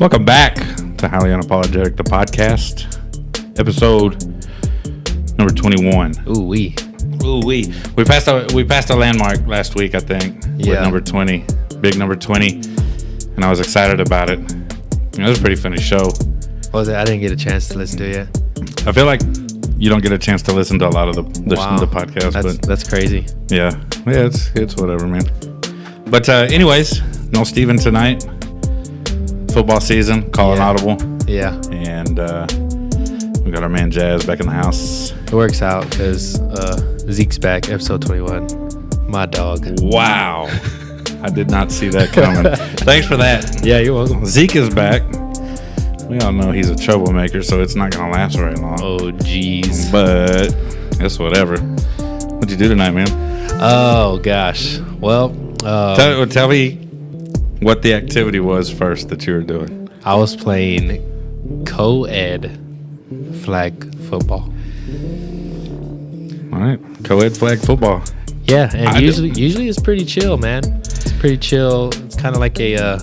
Welcome back to Highly Unapologetic, the podcast, episode number 21. Ooh wee. We passed a landmark last week, I think. Yeah. With number 20, big number 20, and I was excited about it. It was a pretty funny show. What was it? I didn't get a chance to listen to it yet. I feel like you don't get a chance to listen to a lot of the podcast, but that's crazy. yeah, it's whatever, man. But anyways, no Steven tonight. Football season, call an audible. Yeah. And we got our man Jazz back in the house. It works out because Zeke's back, episode 21. My dog. Wow. I did not see that coming. Thanks for that. Yeah, you're welcome. Zeke is back. We all know he's a troublemaker, so it's not going to last very long. Oh, jeez. But it's whatever. What'd you do tonight, man? Oh, gosh. Well, Tell me what the activity was first that you were doing. I was playing Coed flag football. All right. Coed flag football. Yeah, and usually it's pretty chill, man. It's pretty chill. It's kind of like a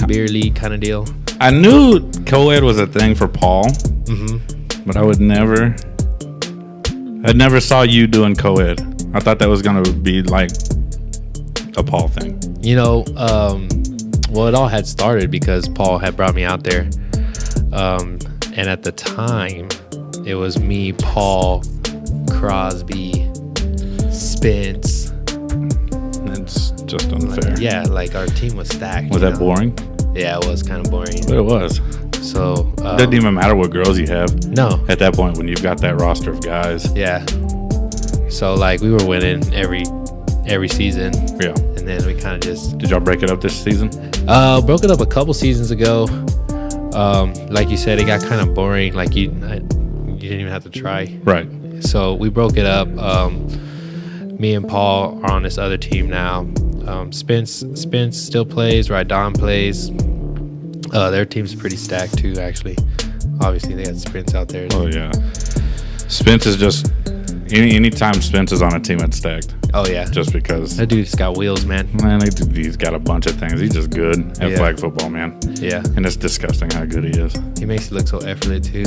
beer league kind of deal. I knew Coed was a thing for Paul, but I never saw you doing Coed. I thought that was going to be like a Paul thing. You know, well, it all had started because Paul had brought me out there. And at the time, it was me, Paul, Crosby, Spence. That's just unfair. Like our team was stacked. Was that boring? Yeah, it was kind of boring. But it was. So It doesn't even matter what girls you have. No. At that point, when you've got that roster of guys. Yeah. So like we were winning every season. Yeah. And then we kind of just... Did y'all break it up this season? Broke it up a couple seasons ago. Like you said, it got kind of boring. Like you didn't even have to try. Right. So we broke it up. Me and Paul are on this other team now. Spence still plays. Rydon plays. Their team's pretty stacked too, actually. Obviously, they got Spence out there. Oh, yeah. Spence is just... Anytime Spence is on a team, it's stacked. Oh, yeah. Just because... That dude's got wheels, man. Man, he's got a bunch of things. He's just good at flag football, man. Yeah. And it's disgusting how good he is. He makes it look so effortless, too.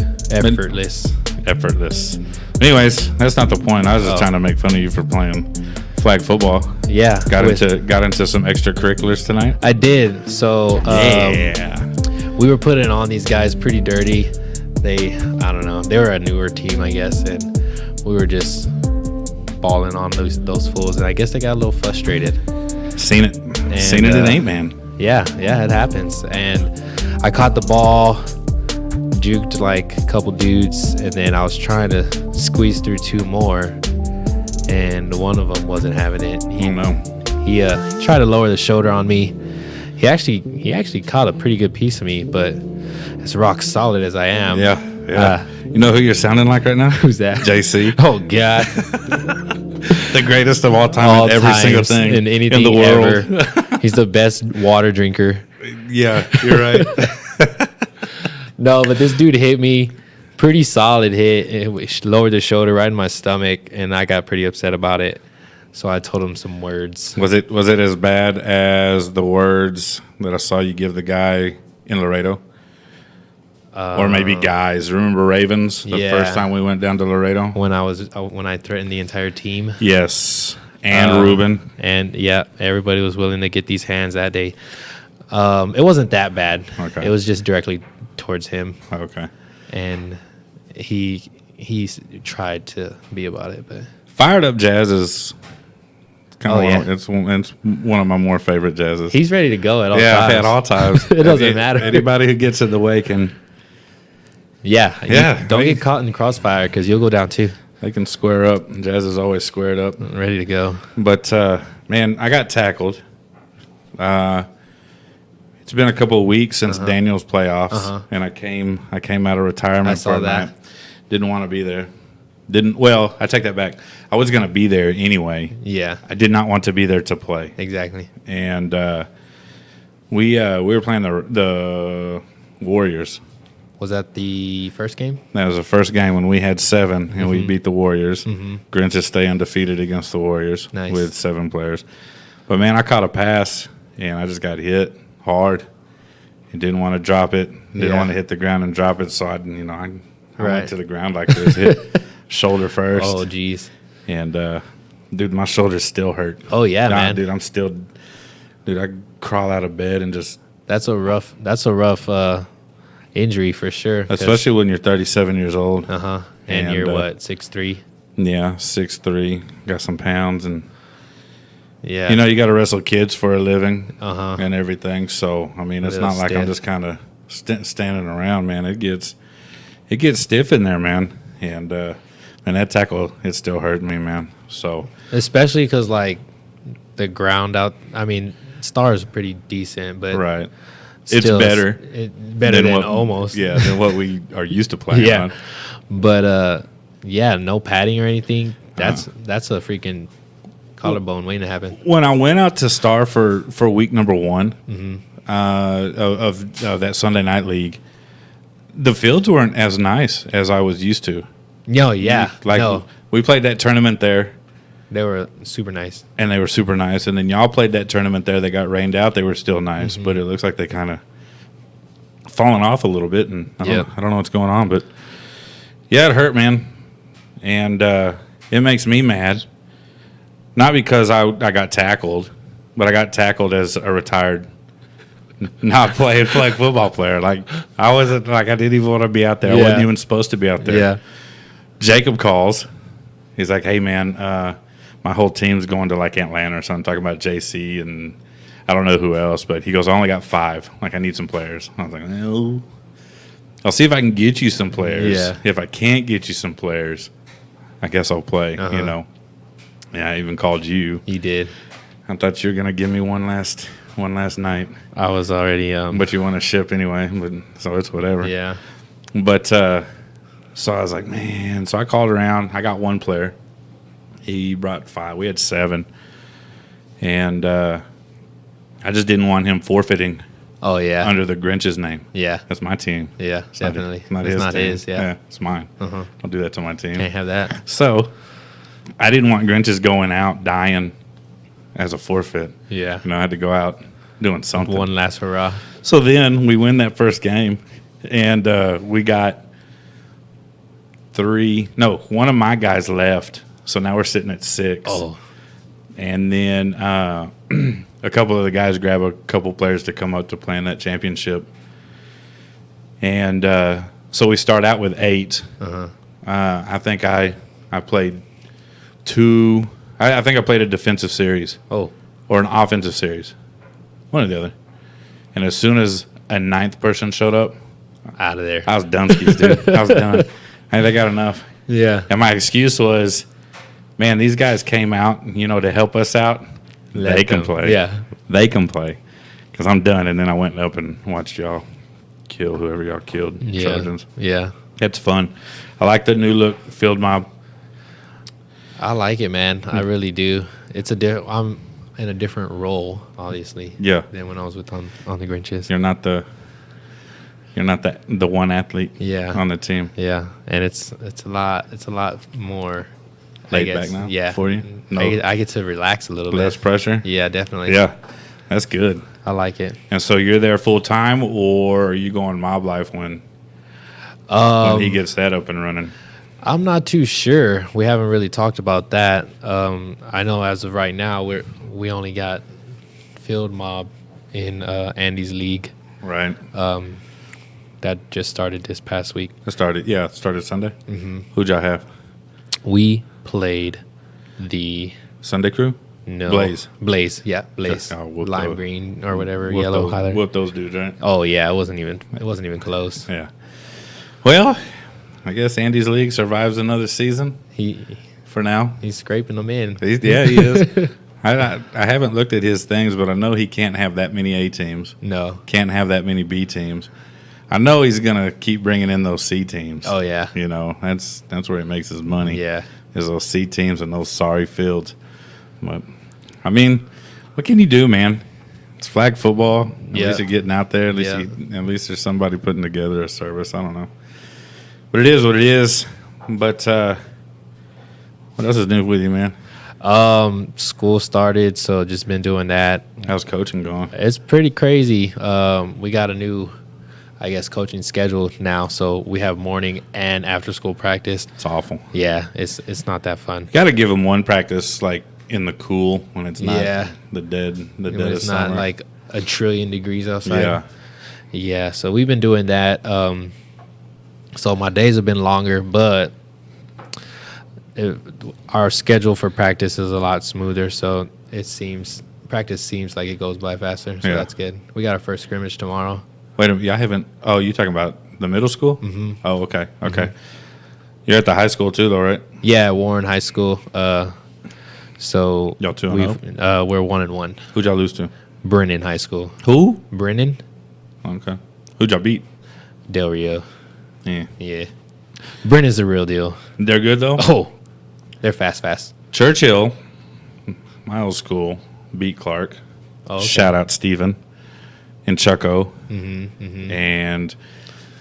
Effortless. Anyways, that's not the point. I was just trying to make fun of you for playing flag football. Yeah. Got into some extracurriculars tonight? I did. So, we were putting on these guys pretty dirty. I don't know. They were a newer team, I guess, and we were just balling on those fools, and I guess they got a little frustrated. Seen it. It ain't, man. Yeah, it happens. And I caught the ball, juked like a couple dudes, and then I was trying to squeeze through two more, and one of them wasn't having it. He tried to lower the shoulder on me. He actually caught a pretty good piece of me, but as rock solid as I am. Yeah. You know who you're sounding like right now? Who's that? JC. Oh, God. The greatest of all time in every single thing in anything in the world. Ever. He's the best water drinker. Yeah, you're right. No, but this dude hit me. Pretty solid hit. It lowered the shoulder right in my stomach, and I got pretty upset about it. So I told him some words. Was it as bad as the words that I saw you give the guy in Laredo? Or maybe guys. Remember Ravens? The first time we went down to Laredo? When I threatened the entire team. Yes. And Ruben. And everybody was willing to get these hands that day. It wasn't that bad. Okay. It was just directly towards him. Okay. And he tried to be about it, but Fired Up Jazz is kind of it's one of my more favorite jazzes. He's ready to go at all times. Yeah, at all times. It doesn't matter. Anybody who gets in the way can. Yeah. Don't get caught in the crossfire because you'll go down too. They can square up. Jazz is always squared up. Ready to go. But, man, I got tackled. It's been a couple of weeks since Daniel's playoffs, and I came out of retirement for a night. Didn't want to be there. I take that back. I was going to be there anyway. Yeah. I did not want to be there to play. Exactly. And we were playing the Warriors. Was that the first game? That was the first game when we had 7 and we beat the Warriors. Grinch is stay undefeated against the Warriors with 7 players. But, man, I caught a pass, and I just got hit hard. He didn't want to drop it. Didn't want to hit the ground and drop it. So I went to the ground like this, hit shoulder first. Oh, geez. And dude, my shoulders still hurt. Oh yeah, man. Dude, I crawl out of bed and just. That's a rough injury for sure. Especially when you're 37 years old. And you're what, 6'3"? Yeah, 6'3". Got some pounds and. Yeah. You got to wrestle kids for a living and everything. So, I mean, it's not like I'm just kind of standing around, man. It gets stiff in there, man. And that tackle, it still hurt me, man. So, especially because, like, the ground out, I mean, Star is pretty decent, but. Right. Still, it's better. Better than almost. Yeah, than what we are used to playing on. But, no padding or anything. That's a freaking collarbone waiting to happen. When I went out to Star for week number 1 of that Sunday night league, the fields weren't as nice as I was used to. No, yeah. We played that tournament there. They were super nice. And they were super nice. And then y'all played that tournament there. They got rained out. They were still nice. But it looks like they kind of fallen off a little bit. And I don't know what's going on. But, yeah, it hurt, man. And it makes me mad. Not because I got tackled, but I got tackled as a retired, not playing flag football player. Like, I wasn't, like, I didn't even want to be out there. I wasn't even supposed to be out there. Yeah. Jacob calls. He's like, hey, man, my whole team's going to, like, Atlanta or something, talking about JC and I don't know who else. But he goes, I only got 5. Like, I need some players. I was like, no. I'll see if I can get you some players. Yeah. If I can't get you some players, I guess I'll play, Yeah, I even called you. You did. I thought you were gonna give me one last night. I was already. But you want to ship anyway, so it's whatever. Yeah. But so I was like, man. So I called around. I got 1 player. He brought 5. We had 7, and I just didn't want him forfeiting. Oh yeah. Under the Grinch's name. Yeah. That's my team. Yeah, definitely. It's not his. Yeah. It's mine. Don't do that to my team. Can't have that. So. I didn't want Grinches going out dying as a forfeit. Yeah. I had to go out doing something. One last hurrah. So then we win that first game, and we got 3. No, one of my guys left. So now we're sitting at 6. Oh. And then a couple of the guys grab a couple players to come up to play in that championship. And so we start out with 8. I think I played 2. I think I played a defensive series. Oh. Or an offensive series. One or the other. And as soon as a 9th person showed up, out of there. I was done, dude. I was done. Hey, they got enough. Yeah. And my excuse was, man, these guys came out, to help us out. They can play. Yeah. They can play. Because I'm done. And then I went up and watched y'all kill whoever y'all killed. Yeah. Trojans. Yeah. It's fun. I like the new look field mob. I like it, man. I really do. I'm in a different role, obviously. Yeah. Than when I was on the Grinches. You're not the one athlete. Yeah. On the team. Yeah, and it's a lot more laid back now. Yeah. For you. No. I get to relax a little bit. Less pressure. Yeah, definitely. Yeah. That's good. I like it. And so you're there full time, or are you going mob life when he gets that up and running? I'm not too sure. We haven't really talked about that. I know as of right now, we only got field mob in Andy's league. Right. That just started this past week. It started Sunday. Mm-hmm. Who'd y'all have? We played the Sunday crew. No, Blaze. Yeah, Blaze. Lime green or whatever, yellow color. Whoop those dudes, right? Oh yeah, it wasn't even close. Yeah. Well, I guess Andy's league survives another season. For now, he's scraping them in. He is. I haven't looked at his things, but I know he can't have that many A teams. No, can't have that many B teams. I know he's gonna keep bringing in those C teams. Oh yeah, that's where he makes his money. Yeah, is those C teams and those sorry fields. But I mean, what can you do, man? It's flag football. At least you're getting out there. At least there's somebody putting together a service. I don't know, but it is what it is. But what else is new with you, man? School started, so just been doing that. How's coaching going? It's pretty crazy. We got a new, I guess, coaching schedule now, so we have morning and after school practice. It's awful. Yeah, it's not that fun. Got to give them one practice like in the cool when it's not the dead When of it's summer. not like a trillion degrees outside. Yeah. Yeah, so we've been doing that. So my days have been longer, but our schedule for practice is a lot smoother. So practice seems like it goes by faster. So that's good. We got our first scrimmage tomorrow. Wait a minute, I haven't. Oh, you talking about the middle school? Mm-hmm. Oh, okay. Mm-hmm. You're at the high school too, though, right? Yeah, Warren High School. So y'all 2-0? We're 1-1. Who'd y'all lose to? Brennan High School. Who? Brennan. Okay. Who'd y'all beat? Del Rio. Yeah. Brennan's the real deal. They're good though. Oh, they're fast. Churchill, my old school, beat Clark. Oh, okay. Shout out Steven and Chucko and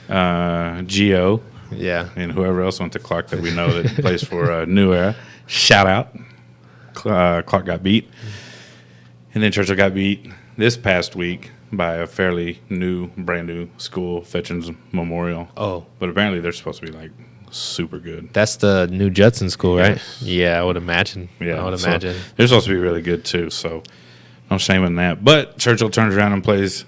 Gio. Yeah. And whoever else went to Clark that we know that plays for New Era. Shout out. Clark got beat. And then Churchill got beat this past week by a fairly brand new school, Fetchins Memorial. Oh. But apparently they're supposed to be like super good. That's the new Judson school, right? Yes. Yeah, I would imagine. Yeah. I would imagine. They're supposed to be really good too, so no shame in that. But Churchill turns around and plays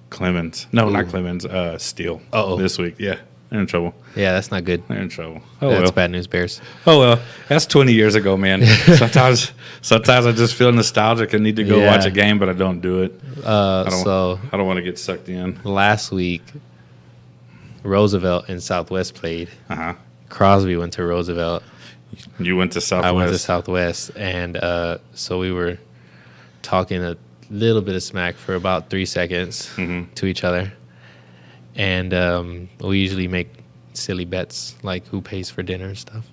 Clemens. No, not Clemens. Steele. This week. Yeah. They're in trouble. Yeah, that's not good. They're in trouble. That's bad news, Bears. Oh, well. That's 20 years ago, man. Sometimes I just feel nostalgic and need to go watch a game, but I don't do it. I don't want to get sucked in. Last week, Roosevelt and Southwest played. Uh-huh. Crosby went to Roosevelt. You went to Southwest. I went to Southwest. And so we were talking a little bit of smack for about 3 seconds to each other. And we usually make silly bets, like who pays for dinner and stuff.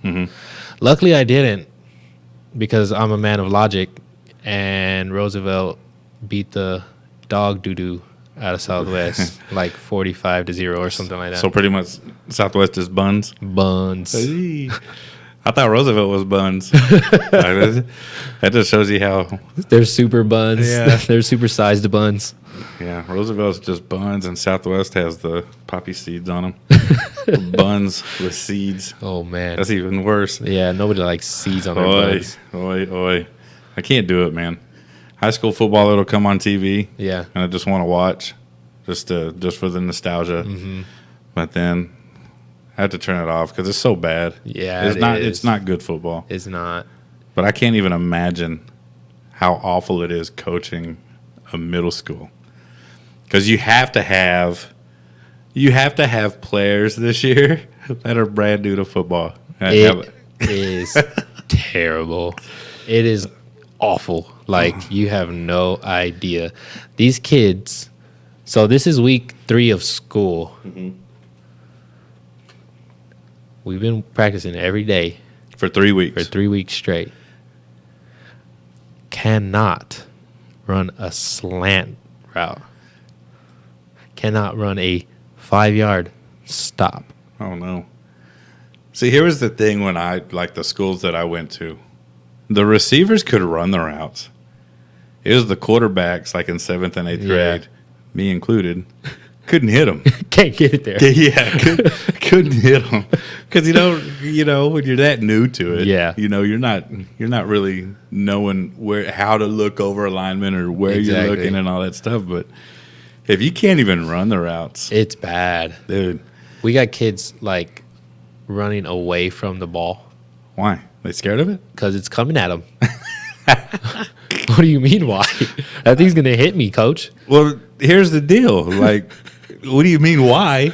Luckily, I didn't, because I'm a man of logic, and Roosevelt beat the dog doo-doo out of Southwest, like 45-0 or something like that. So pretty much Southwest is buns? Buns. I thought Roosevelt was buns. That just shows you how... They're super buns. Yeah. They're super-sized buns. Yeah, Roosevelt's just buns, and Southwest has the poppy seeds on them. Buns with seeds. Oh, man. That's even worse. Yeah, nobody likes seeds on their buns. Oi. I can't do it, man. High school football, it'll come on TV. Yeah. And I just want to watch just for the nostalgia. But then I have to turn it off because it's so bad. Yeah, it's not good football. It's not. But I can't even imagine how awful it is coaching a middle school. Because you have to have players this year that are brand new to football. It is terrible. It is awful. Like, you have no idea. These kids. So this is week 3 of school. We've been practicing every day for 3 weeks. For 3 weeks straight. Cannot run a slant route. Cannot run a 5-yard stop. Oh, no. See, here was the thing when the schools that I went to. The receivers could run the routes. It was the quarterbacks, like in 7th and 8th grade, me included, couldn't hit them. Can't get it there. Yeah, couldn't hit them. Because, you know, when you're that new to it, you're not really knowing how to look over alignment or where you're looking and all that stuff. But if you can't even run the routes, it's bad. Dude. We got kids, like, running away from the ball. Why? They scared of it? Because it's coming at them. What do you mean, why? That thing's going to hit me, coach. Well, here's the deal. Like, what do you mean, why?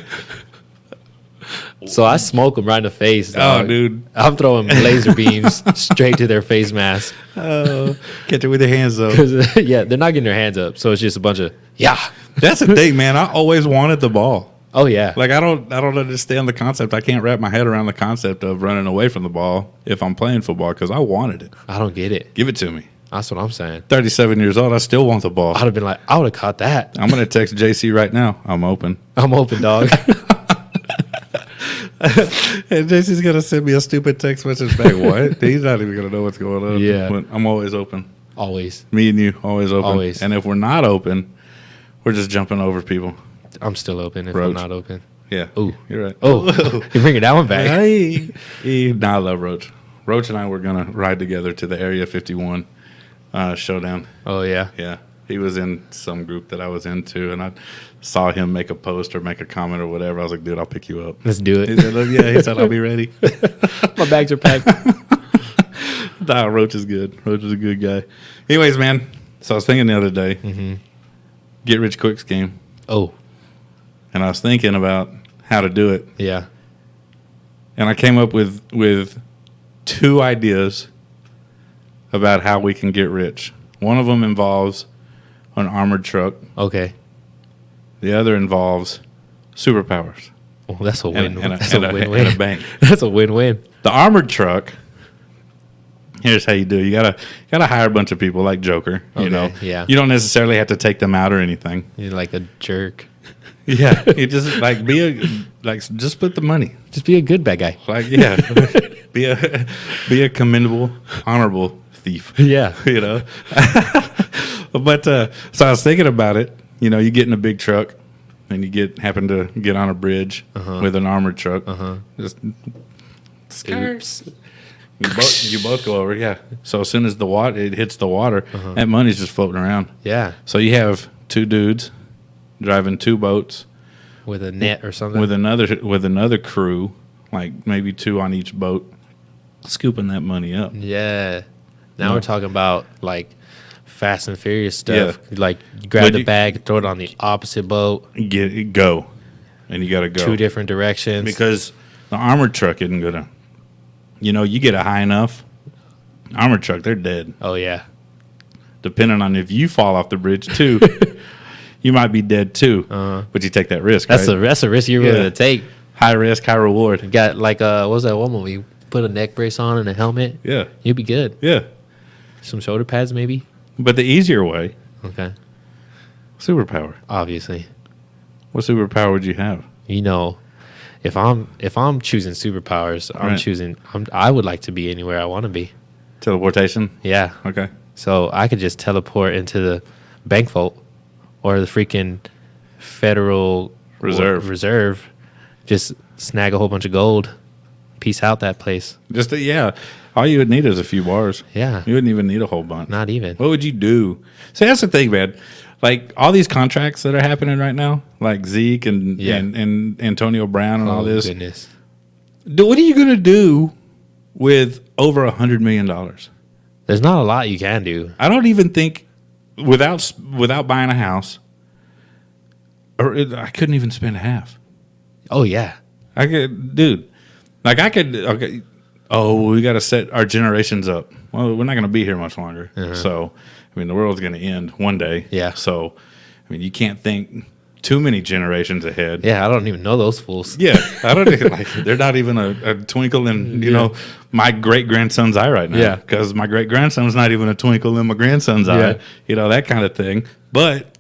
So I smoke them right in the face. Dog. Oh, dude. I'm throwing laser beams straight to their face mask. Oh, catch it with their hands up. Yeah, they're not getting their hands up. So it's just a bunch of, That's the thing, man. I always wanted the ball. Oh, yeah. Like, I don't understand the concept. I can't wrap my head around the concept of running away from the ball if I'm playing football because I wanted it. I don't get it. Give it to me. That's what I'm saying. 37 years old, I still want the ball. I'd have been like, I would have caught that. I'm going to text JC right now. I'm open. I'm open, dog. And JC's gonna send me a stupid text message back. What? He's not even gonna know what's going on. Yeah. But I'm always open. Always. Me and you always open. Always. And if we're not open, we're just jumping over people. I'm still open if Roach. I'm not open. Yeah. Ooh. You're right. Oh, you're bringing that one back. Hey. Nah, I love Roach. Roach and I were gonna ride together to the Area 51 showdown. Oh, yeah. Yeah. He was in some group that I was into, and I saw him make a post or make a comment or whatever. I was like, dude, I'll pick you up. Let's do He it. said, look, yeah, he said, I'll be ready. My bags are packed. Nah, Roach is good. Roach is a good guy. Anyways, man, so I was thinking the other day, get rich quick scheme, Oh, and I was thinking about how to do it, yeah. and I came up with 2 ideas about how we can get rich. One of them involves an armored truck. Okay. The other involves superpowers Well, that's a win. and That's a win-win. and a bank. That's a win-win. The armored truck. Here's how you do. You gotta hire a bunch of people like Joker. You Okay, know. yeah. You don't necessarily have to take them out or anything. You're like a jerk. Yeah. You just like just split the money. Just be a good bad guy. Like be a commendable, honorable thief. Yeah. You know. But so I was thinking about it. You know, you get in a big truck, and you happen to get on a bridge with an armored truck. Just Oops. you both go over, yeah. So as soon as it hits the water, that money's just floating around. Yeah. So you have 2 dudes driving 2 boats With a net or something. with another crew, like maybe 2 on each boat, scooping that money up. Yeah. Now Yeah. we're talking about like Fast and Furious stuff. Yeah. Like you grab But the you- bag, throw it on the opposite boat, Go, and you got to go 2 different directions. because the armored truck isn't gonna. You know, you get a high enough armored truck, they're dead. Oh yeah. Depending on if you fall off the bridge too, you might be dead too. But you take that risk. That's right? a risk you're willing Yeah. to take. High risk, high reward. You got like what was that one movie? You put a neck brace on and a helmet. Yeah, You'd be good. yeah. Some shoulder pads maybe. But the easier way, Okay. superpower. Obviously. What superpower would you have? You know, if I'm choosing superpowers, I would like to be anywhere I want to be. Teleportation. Yeah. Okay. So I could just teleport into the bank vault or the freaking Federal Reserve. Just snag a whole bunch of gold. Peace out that place. Just yeah. All you would need is a few bars. Yeah. You wouldn't even need a whole bunch. Not even. What would you do? See, that's the thing, man. Like all these contracts that are happening right now, like Zeke and Yeah. and Antonio Brown and all this. Goodness. What are you gonna do with over $100 million? There's not a lot you can do. I don't even think without buying a house, I couldn't even spend half. Oh yeah. I could, dude. Like I could. Okay, oh, we got to set our generations up. Well, we're not going to be here much longer. So, I mean, the world's going to end one day. Yeah. So, I mean, you can't think too many generations ahead. Yeah, I don't even know those fools. Yeah, I don't even like. They're not even a twinkle in my great grandson's eye right now. Yeah. because my great grandson's not even a twinkle in my grandson's eye. That kind of thing. But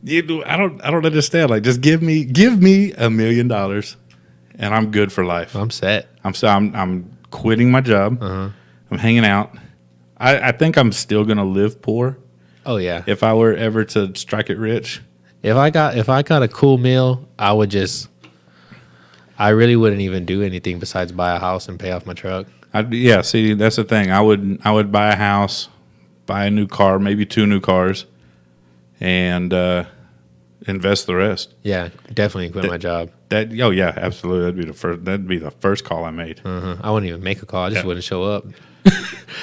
I don't understand. Like, just give me $1 million, and I'm good for life. I'm set. I'm quitting my job. I'm hanging out. I think I'm still gonna live poor Oh yeah. if I were ever to strike it rich. If I got a cool meal, I really wouldn't even do anything besides buy a house and pay off my truck. See, that's the thing. I would buy a house, buy a new car, maybe 2 new cars, and invest the rest. Yeah, definitely quit my job. Yeah, absolutely. That'd be the first call I made. I wouldn't even make a call. I just wouldn't show up.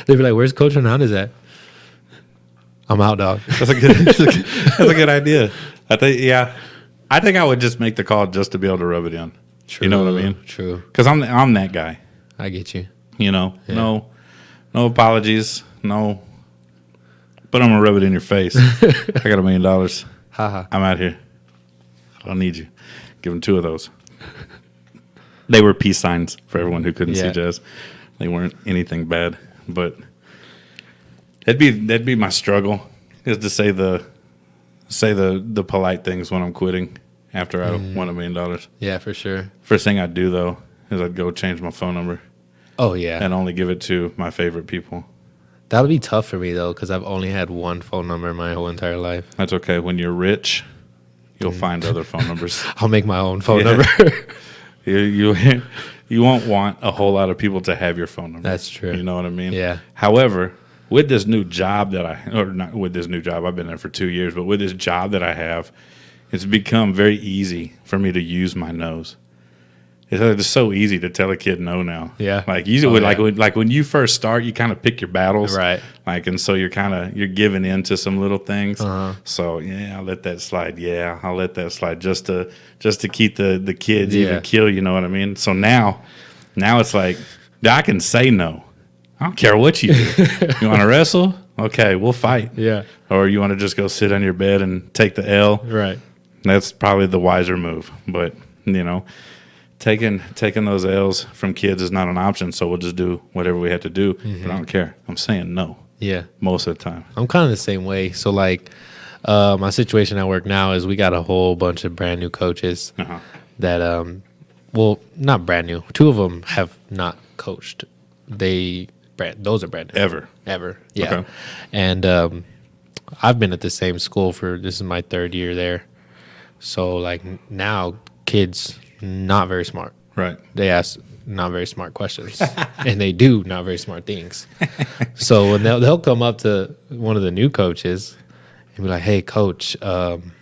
They'd be like, "Where's Coach Hernandez at?" I'm out, dog. That's a good idea. I think I would just make the call just to be able to rub it in. True, You know what I mean? True. Because I'm that guy. I get you. No apologies, no. But I'm gonna rub it in your face. I got $1 million. Haha. I'm out here. I don't need you. Give them 2 of those. They were peace signs for everyone who couldn't see Yeah. Jazz. They weren't anything bad, but that'd be my struggle, is to say the polite things when I'm quitting, after I won $1 million. Yeah, for sure. First thing I'd do, though, is I'd go change my phone number. Oh, yeah. And only give it to my favorite people. That would be tough for me, though, because I've only had one phone number my whole entire life. That's okay. When you're rich, you'll find other phone numbers. I'll make my own phone number. You won't want a whole lot of people to have your phone number. That's true. You know what I mean? Yeah. However, with this new job not with this new job, I've been there for 2 years, but with this job that I have, it's become very easy for me to use my nose. It's just so easy to tell a kid no now. Yeah. Like usually, like when you first start, you kind of pick your battles, Right. Like, and so you're giving in to some little things. Uh-huh. So yeah, I'll let that slide. Yeah, I'll let that slide just to keep the kids even kill. You know what I mean? So now it's like I can say no. I don't care what you do. You want to wrestle? Okay, we'll fight. Yeah. Or you want to just go sit on your bed and take the L? Right. That's probably the wiser move. But taking those L's from kids is not an option, so we'll just do whatever we have to do. But I don't care. I'm saying no. Yeah. Most of the time. I'm kind of the same way. So, like, my situation at work now is we got a whole bunch of brand new coaches that, well, not brand new. 2 of them have not coached. Those are brand new. Ever. Yeah. Okay. And I've been at the same school this is my 3rd year there. So, like, now kids not very smart. Right. They ask not very smart questions, and they do not very smart things. So when they'll come up to one of the new coaches and be like, "Hey, coach, can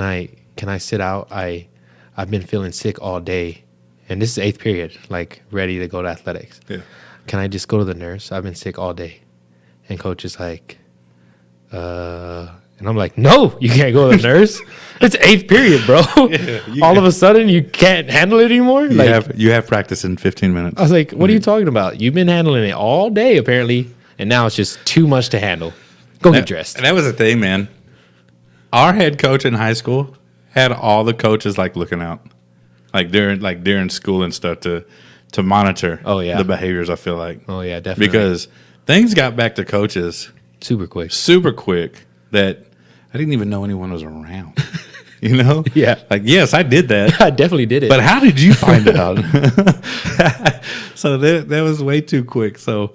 I sit out? I've been feeling sick all day, and this is 8th period, like ready to go to athletics. Yeah. Can I just go to the nurse? I've been sick all day." And coach is like, and I'm like, "No, you can't go to the nurse. It's 8th period, bro. All of a sudden, you can't handle it anymore." You have practice in 15 minutes. I was like, "What are you talking about? You've been handling it all day, apparently, and now it's just too much to handle. Go get dressed." And that was the thing, man. Our head coach in high school had all the coaches like looking out, like during school and stuff to monitor. Oh, yeah. The behaviors. I feel like. Oh yeah, definitely. Because things got back to coaches super quick. That I didn't even know anyone was around. You know? Yeah. Like, yes, I did that. I definitely did it. But how did you find out? So that was way too quick. So,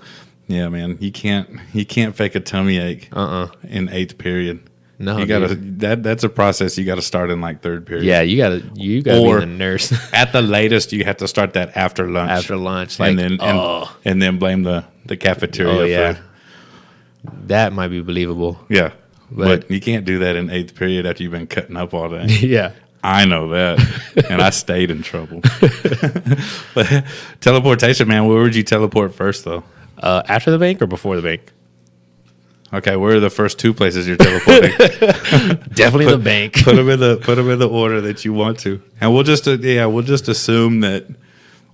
yeah, man, you can't fake a tummy ache in 8th period. No, you gotta. That's a process. You got to start in like 3rd period. Yeah, you gotta be the nurse. At the latest, you have to start that after lunch. After lunch, like, and then blame the cafeteria. Oh yeah, for, that might be believable. Yeah. But you can't do that in 8th period after you've been cutting up all day. Yeah. I know that. And I stayed in trouble. But teleportation, man, where would you teleport first, though? After the bank or before the bank? Okay, where are the first 2 places you're teleporting? Definitely the bank. Put them in the order that you want to. And we'll just assume that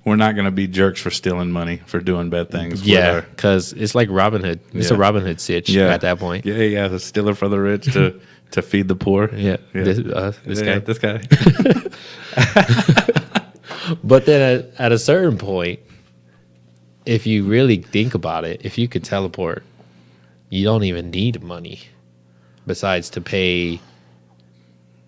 we're not going to be jerks for stealing money, for doing bad things. Yeah, because it's like Robin Hood. It's a Robin Hood sitch at that point. Yeah, the stealer for the rich to feed the poor. Yeah. This guy. This guy. But then at a certain point, if you really think about it, if you could teleport, you don't even need money besides to pay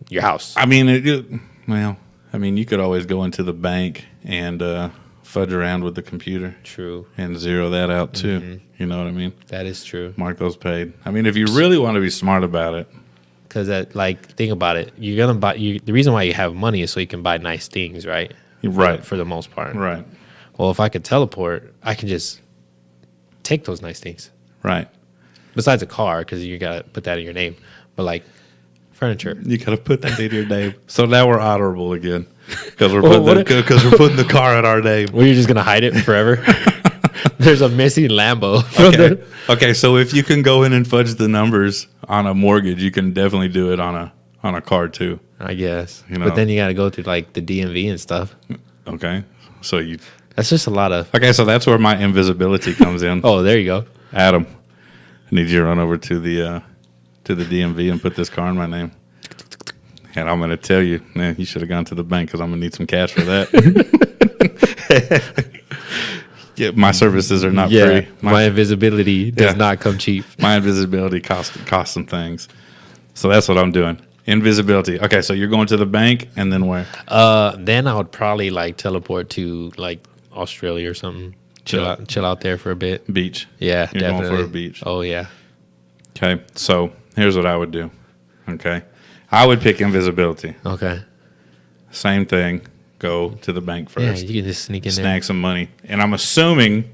your house. I mean, you could always go into the bank and fudge around with the computer. True. And zero that out too. Mm-hmm. You know what I mean? That is true. Mark those paid. I mean, if you really want to be smart about it. Because think about it. You're gonna buy. The reason why you have money is so you can buy nice things, right? Right. For the most part. Right. Well, if I could teleport, I can just take those nice things. Right. Besides a car, because you gotta put that in your name. But like furniture, you gotta put that in your name. So now we're honorable again because we're putting the car in our name. Well, you're just gonna hide it forever. There's a missing Lambo. Okay. So if you can go in and fudge the numbers on a mortgage, you can definitely do it on a car too. I guess. But then you gotta go through like the DMV and stuff. Okay. So that's just a lot of. Okay, so that's where my invisibility comes in. Oh, there you go. Adam, I need you to run over to the DMV and put this car in my name. And I'm going to tell you, man, you should have gone to the bank because I'm going to need some cash for that. Yeah, my services are not free. My invisibility does not come cheap. My invisibility costs some things. So that's what I'm doing. Invisibility. Okay, so you're going to the bank, and then where? Then I would probably like teleport to like Australia or something. Chill out there for a bit. Beach. Yeah, You're definitely. going for a beach. Oh yeah. Okay, so here's what I would do. Okay, I would pick invisibility. Okay. Same thing. Go to the bank Yeah, first. you can just sneak in there. Snag some money, and I'm assuming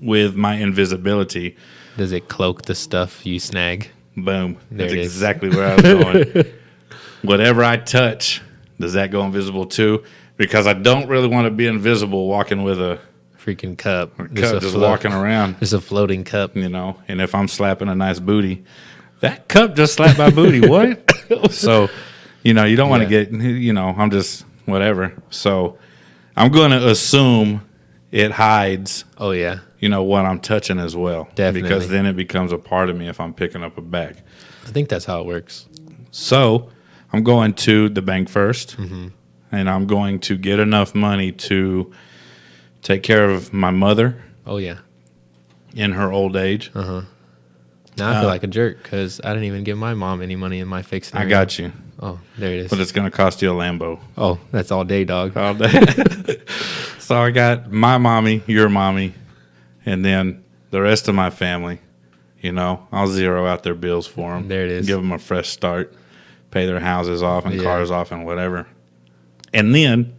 with my invisibility, Does it cloak the stuff you snag? boom. There That's it is. exactly where I was going. Whatever I touch, does that go invisible too? Because I don't really want to be invisible walking with a Freaking cup. cup just walking around, Just a floating cup. you know. And if I'm slapping a nice booty, that cup just slapped my booty. What? So, you know, you don't want to Yeah. get, you know, I'm just whatever. So I'm going to assume it hides, Oh yeah. you know, what I'm touching as well. Definitely. Because then it becomes a part of me if I'm picking up a bag. I think that's how it works. So I'm going to the bank 1st, and I'm going to get enough money to take care of my mother Oh yeah. in her old age. Now I feel like a jerk because I didn't even give my mom any money in my fixed. I got you, Oh, there it is. but it's going to cost you a Lambo Oh, that's all day, dog. all day. So I got my mommy, your mommy, and then the rest of my family. You know, I'll zero out their bills for them. There it is. Give them a fresh start, pay their houses off and Yeah. cars off and whatever. And then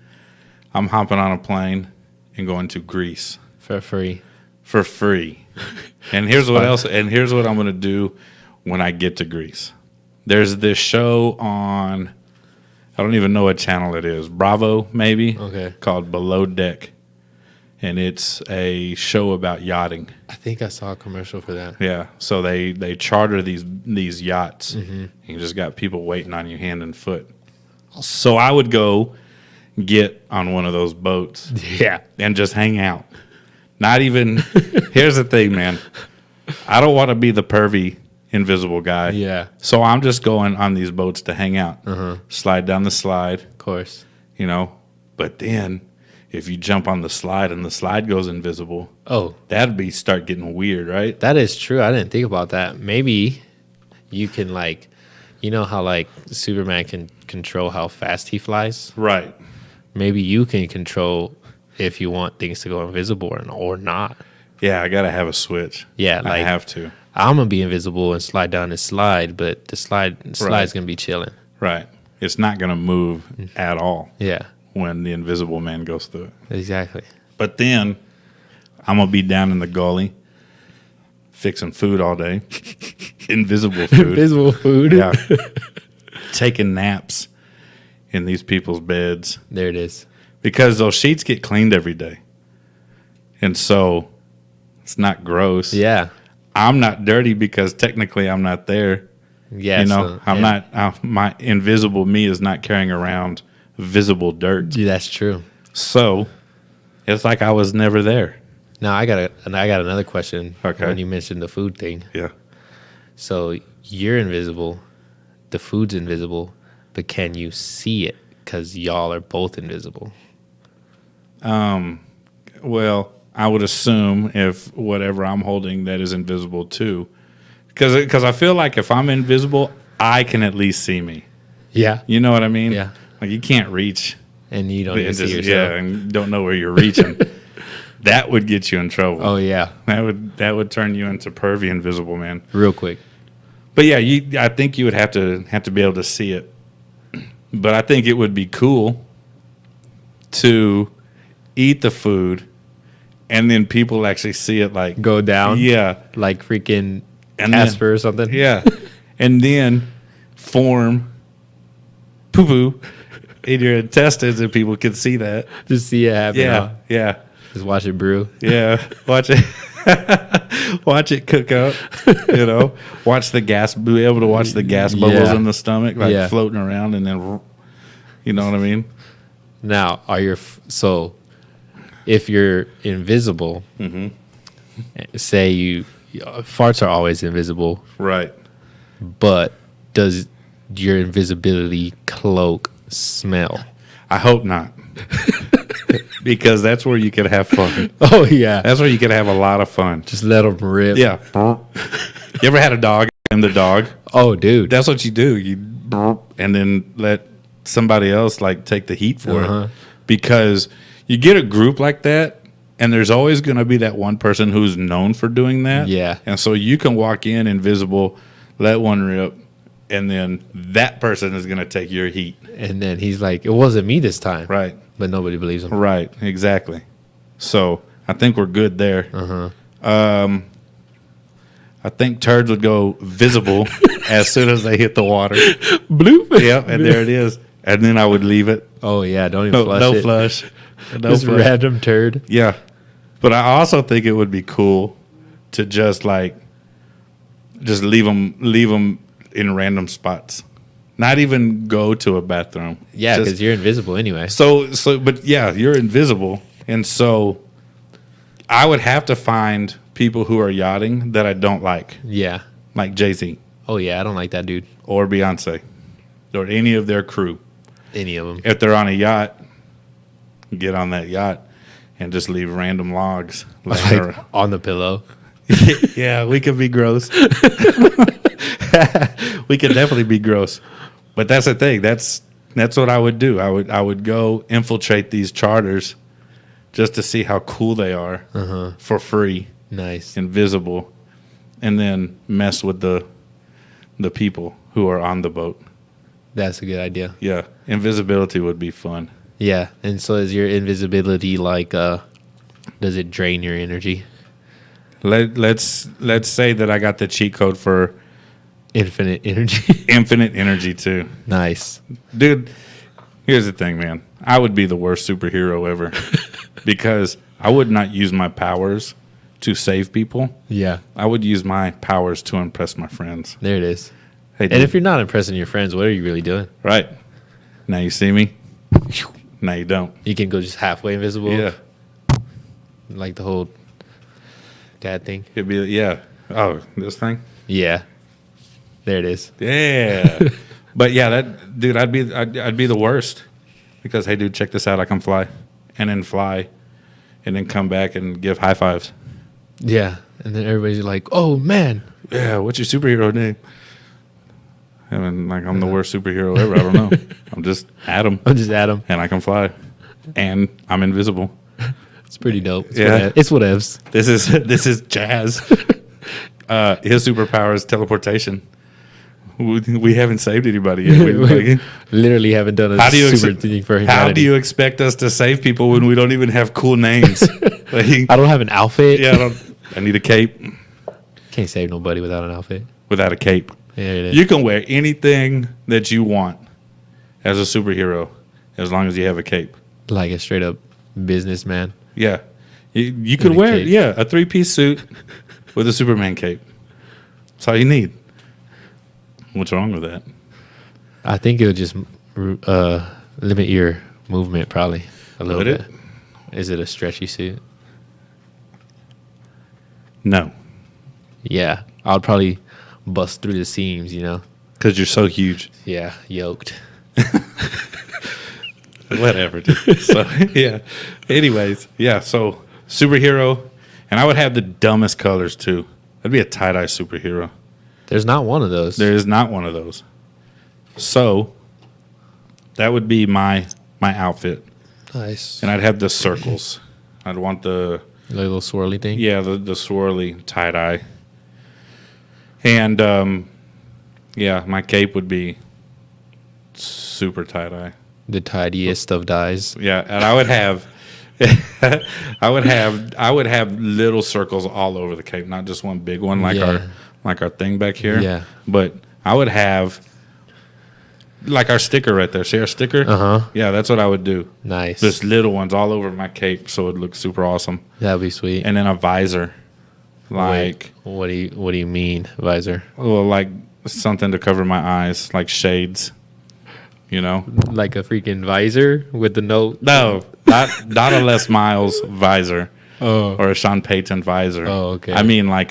I'm hopping on a plane and going to Greece For free. for free. And here's what else. And here's what I'm going to do when I get to Greece. There's this show on, I don't even know what channel it is, Bravo maybe, Okay. called Below Deck. And it's a show about yachting. I think I saw a commercial for that. Yeah, so they charter these yachts. Mm-hmm. You just got people waiting on you hand and foot. So I would go get on one of those boats Yeah. and just hang out. Not even. Here's the thing, man. I don't want to be the pervy invisible guy. Yeah. So I'm just going on these boats to hang out, Uh-huh. slide down the slide, Of course. you know. But then if you jump on the slide and the slide goes invisible, Oh, that'd start getting weird, right? that is true. I didn't think about that. Maybe you can like, you know how like Superman can control how fast he flies? Right. Maybe you can control if you want things to go invisible or not. Yeah, I gotta have a switch. Yeah, I like have to. I'm gonna be invisible and slide down the slide, but the slide's gonna be chilling. Right. It's not gonna move at all Yeah, when the invisible man goes through it. exactly. But then I'm gonna be down in the gully fixing food all day. Invisible food. Invisible food. Yeah. Taking naps in these people's beds. There it is. Because those sheets get cleaned every day. And so it's not gross. Yeah. I'm not dirty because technically I'm not there. Yeah. You know, so, I'm yeah. not, my invisible me is not carrying around visible dirt. Yeah, that's true. So it's like I was never there. Now I got another question. Okay. When you mentioned the food thing, Yeah. so you're invisible, the food's invisible, but can you see it? Because y'all are both invisible. Well, I would assume if whatever I'm holding that is invisible too. Because I feel like if I'm invisible, I can at least see me. Yeah. You know what I mean? Yeah. Like you can't reach. And you don't even and see just- yourself. yeah, and don't know where you're reaching. That would get you in trouble. Oh yeah. That would turn you into pervy invisible, man. Real quick. But yeah, I think you would have to be able to see it. But I think it would be cool to eat the food and then people actually see it like Go down. Yeah. Like freaking And Casper or something. Yeah. And then form poo poo in your intestines and people can see that. Just see it happen. Yeah. huh? Yeah. Just watch it brew. Yeah. Watch it. Watch it cook up, you know. Watch the gas. Be able to watch the gas bubbles Yeah. in the stomach, like Yeah. floating around, and then, you know what I mean? Now, so if you're invisible, say farts are always invisible, Right. but does your invisibility cloak smell? I hope not, because that's where you could have fun. Oh yeah, That's where you could have a lot of fun. just let them rip. Yeah. You ever had a dog the dog. Oh, dude. That's what you do. You and then let somebody else like take the heat for it, because you get a group like that, and there's always going to be that one person who's known for doing that. Yeah. And so you can walk in invisible, let one rip, and then that person is going to take your heat. And then he's like, it wasn't me this time. Right. But nobody believes him. Right. Exactly. So I think we're good there. I think turds would go visible as soon as they hit the water. Bloop. Yep, and there it is. And then I would leave it. Oh, yeah. Don't even flush No it. flush. No This flush. random turd. Yeah. But I also think it would be cool to just leave them in random spots. Not even go to a bathroom. Yeah, because you're invisible anyway. But yeah, you're invisible. And so I would have to find people who are yachting that I don't like Yeah. Jay-Z Oh, yeah. I don't like that dude. or Beyonce or any of their crew. Any of them. If they're on a yacht, get on that yacht and just leave random logs. Like on the pillow. Yeah, we could be gross. We could definitely be gross. But that's the thing. That's what I would do. I would go infiltrate these charters just to see how cool they are for free, Nice. invisible, and then mess with the people who are on the boat. That's a good idea. Yeah, invisibility would be fun. Yeah. And so is your invisibility like, does it drain your energy? Let's say that I got the cheat code for Infinite energy. infinite energy too. Nice. Dude, here's the thing, man. I would be the worst superhero ever because I would not use my powers to save people. Yeah. I would use my powers to impress my friends. There it is. Hey, And dude, if you're not impressing your friends, what are you really doing? right. Now you see me. Now you don't. You can go just halfway invisible. Yeah. Like the whole dad thing. It'd be, yeah. Oh, this thing? Yeah. There it is. Yeah. But yeah, that dude, I'd be the worst because, hey, dude, check this out. I can fly, and then fly, and then come back and give high fives. Yeah. And then everybody's like, oh, man. Yeah, what's your superhero name? I mean, I'm the worst superhero ever. I don't know. I'm just Adam, I'm just Adam. and I can fly, and I'm invisible. It's pretty dope. It's Yeah. It's whatevs. This is Jazz. His superpower is teleportation. We haven't saved anybody yet. We literally haven't done a How do you super ex- thing for How humanity. do you expect us to save people when we don't even have cool names? I don't have an outfit. Yeah, I need a cape. Can't save nobody without an outfit. Without a cape, There it is. you can wear anything that you want as a superhero, as long as you have a cape. Like a straight up businessman. Yeah, you could a wear cape. a 3-piece suit with a Superman cape. That's all you need. What's wrong with that? I think it would just limit your movement probably a little Would bit. it? Is it a stretchy suit? No, Yeah. I would probably bust through the seams, you know? because you're so huge. Yeah. Yoked. Whatever, dude. So yeah. Anyways, yeah. So superhero, and I would have the dumbest colors too. I'd be a tie-dye superhero. There's not one of those. There is not one of those. So that would be my outfit, Nice. and I'd have the circles. I'd want the Little swirly thing. the swirly tie-dye, and yeah, my cape would be super tie-dye. The tidiest of dyes. Yeah, and I would have, I would have little circles all over the cape, not just one big one like Yeah. our thing back here. Yeah. But I would have like our sticker right there. See our sticker? Uh-huh. Yeah, that's what I would do. Nice. Just little ones all over my cape, so it looks super awesome. That'd be sweet. And then a visor, like Wait, what do you mean, visor? well, like something to cover my eyes, like shades. You know? Like a freaking visor with the note? No, not a Les Miles visor. Oh. Or a Sean Payton visor. Oh, okay. I mean, like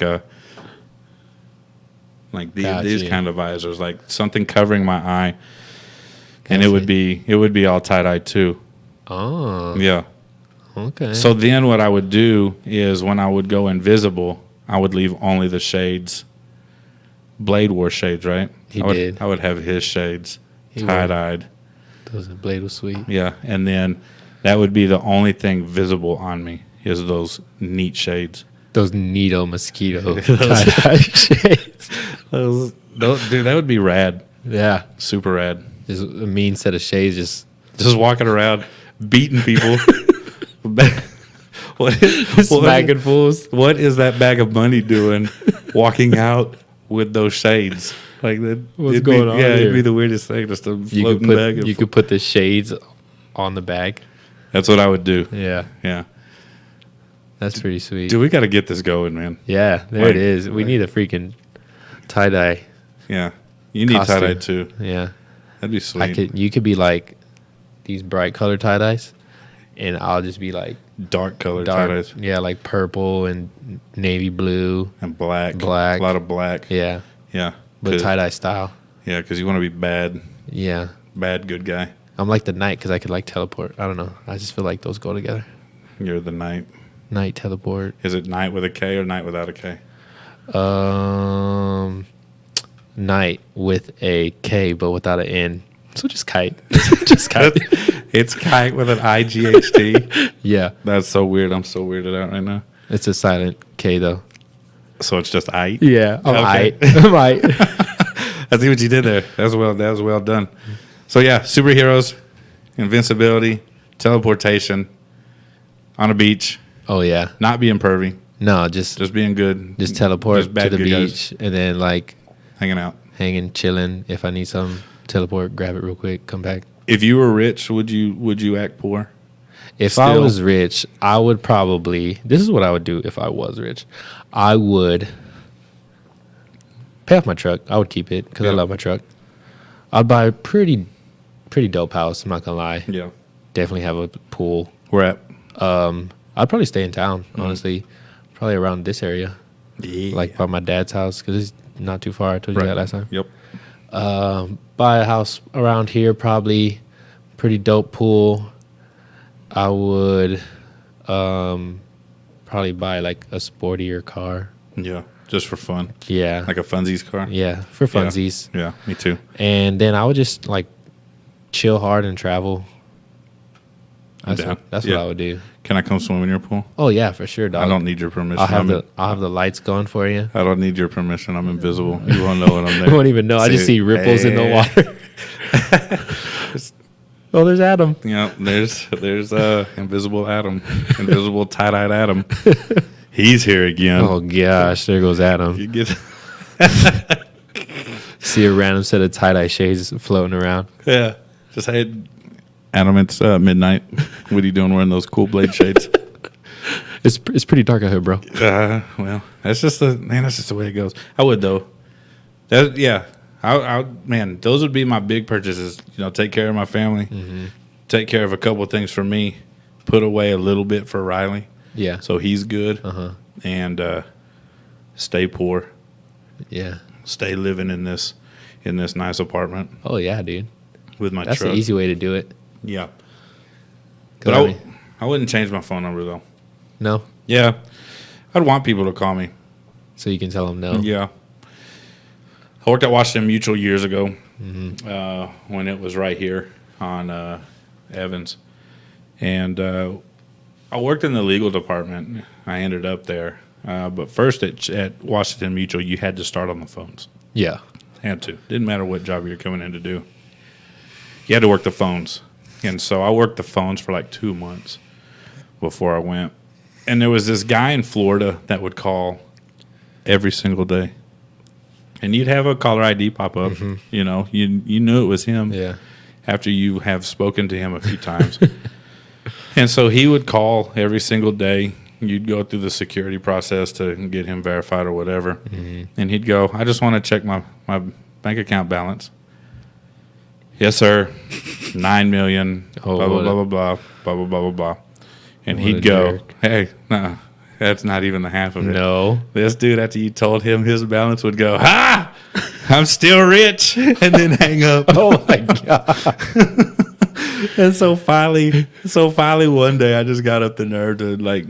these Gotcha. kind of visors, like something covering my eye, and Gotcha. it would be all tie dye too. Oh. Yeah. Okay. So then, what I would do is when I would go invisible, I would leave only the shades Blade wore shades, right? He I would, did. I would have his shades He tie-dyed. Those Blade was sweet. Yeah, and then that would be the only thing visible on me is those neat shades. Those needle mosquito tie-dye shades. Those, dude, that would be rad. Yeah. Super rad. Just a mean set of shades. Just walking around beating people. Smacking fools. What is that bag of money doing walking out with those shades? Like that. What's going on Yeah, here? it'd be the weirdest thing. Just a floating bag. You could put the shades on the bag. That's what I would do. Yeah. Yeah. That's pretty sweet. Dude, we got to get this going, man. Yeah, there it is. We need a freaking tie-dye. Yeah. You need Costume. tie-dye too. Yeah. That'd be sweet. You could be like these bright color tie-dyes, and I'll just be like Dark color tie-dyes. Yeah, like purple and navy blue. And black. Black. A lot of black. Yeah. Yeah. But tie-dye style. Yeah, because you want to be bad. Yeah. Bad, good guy. I'm like the knight because I could like teleport. I don't know. I just feel like those go together. You're the knight. Knight teleport. Is it knight with a K or knight without a K? Knight with a K but without an N. So just kite. Just kite. It's kite with an IGHT. Yeah. That's so weird. I'm so weirded out right now. It's a silent K though. So it's just I. Yeah. I'm Okay. I'm I see what you did there. That was well done. So yeah, superheroes, invincibility, teleportation, on a beach, Oh yeah. not being pervy, No, just being good, teleport just bad to the good beach guys. and then like hanging out. hanging, chilling. If I need some, teleport, grab it real quick, come back. If you were rich, would you act poor? If I Still. was rich, I would probably. This is what I would do if I was rich. I would pay off my truck. I would keep it because I Yeah. love my truck. I'd buy a pretty dope house. I'm not gonna lie. Yeah. Definitely have a pool. Where at? I'd probably stay in town. Honestly, probably around this area, Yeah. like by my dad's house because it's not too far. I told you that last time. Yep. Buy a house around here, probably pretty dope pool. I would probably buy like a sportier car. Yeah. Just for fun. Yeah. Like a funsies car. Yeah, for funsies. Yeah, me too. And then I would just like chill hard and travel. That's down. what Yeah. I would do. Can I come swim in your pool? Oh yeah, for sure, dog. I don't need your permission. I'll have the lights going for you. I don't need your permission. I'm invisible. You won't know when I'm there. You won't even know. I just see ripples in the water. Oh, there's Adam. Yeah, there's invisible Adam, invisible tie-dyed Adam. He's here again. Oh gosh, there goes Adam. You get See a random set of tie-dye shades floating around. yeah. Just hey, Adam. It's midnight. What are you doing wearing those cool blade shades? It's pretty dark out here, bro. Well, that's just the way it goes. I would though. That yeah. Man, those would be my big purchases. You know, take care of my family, take care of a couple of things for me, put away a little bit for Riley, Yeah. so he's good, and stay poor, Yeah. stay living in this nice apartment Oh yeah, dude. with my That's truck. the easy way to do it. Yeah, 'Cause but I mean- I wouldn't change my phone number though. No, Yeah, I'd want people to call me. so you can tell them no. Yeah. I worked at Washington Mutual years ago when it was right here on Evans. And I worked in the legal department. I ended up there. But first at Washington Mutual, you had to start on the phones. Yeah. Had to. Didn't matter what job you're coming in to do. You had to work the phones. And so I worked the phones for like 2 months before I went. And there was this guy in Florida that would call every single day. And you'd have a caller ID pop up. You know, you knew it was him Yeah. after you have spoken to him a few times. And so he would call every single day. You'd go through the security process to get him verified or whatever. And he'd go, I just want to check my bank account balance. Yes, sir. 9 million. Oh, blah, blah, what blah, a- blah, blah, blah, blah, blah, blah, blah. And What a he'd go, jerk. hey, no, that's not even the half of it. No. This dude, after you told him his balance, would go, ha! I'm still rich, and then hang up. Oh my god. And so finally one day I just got up the nerve to like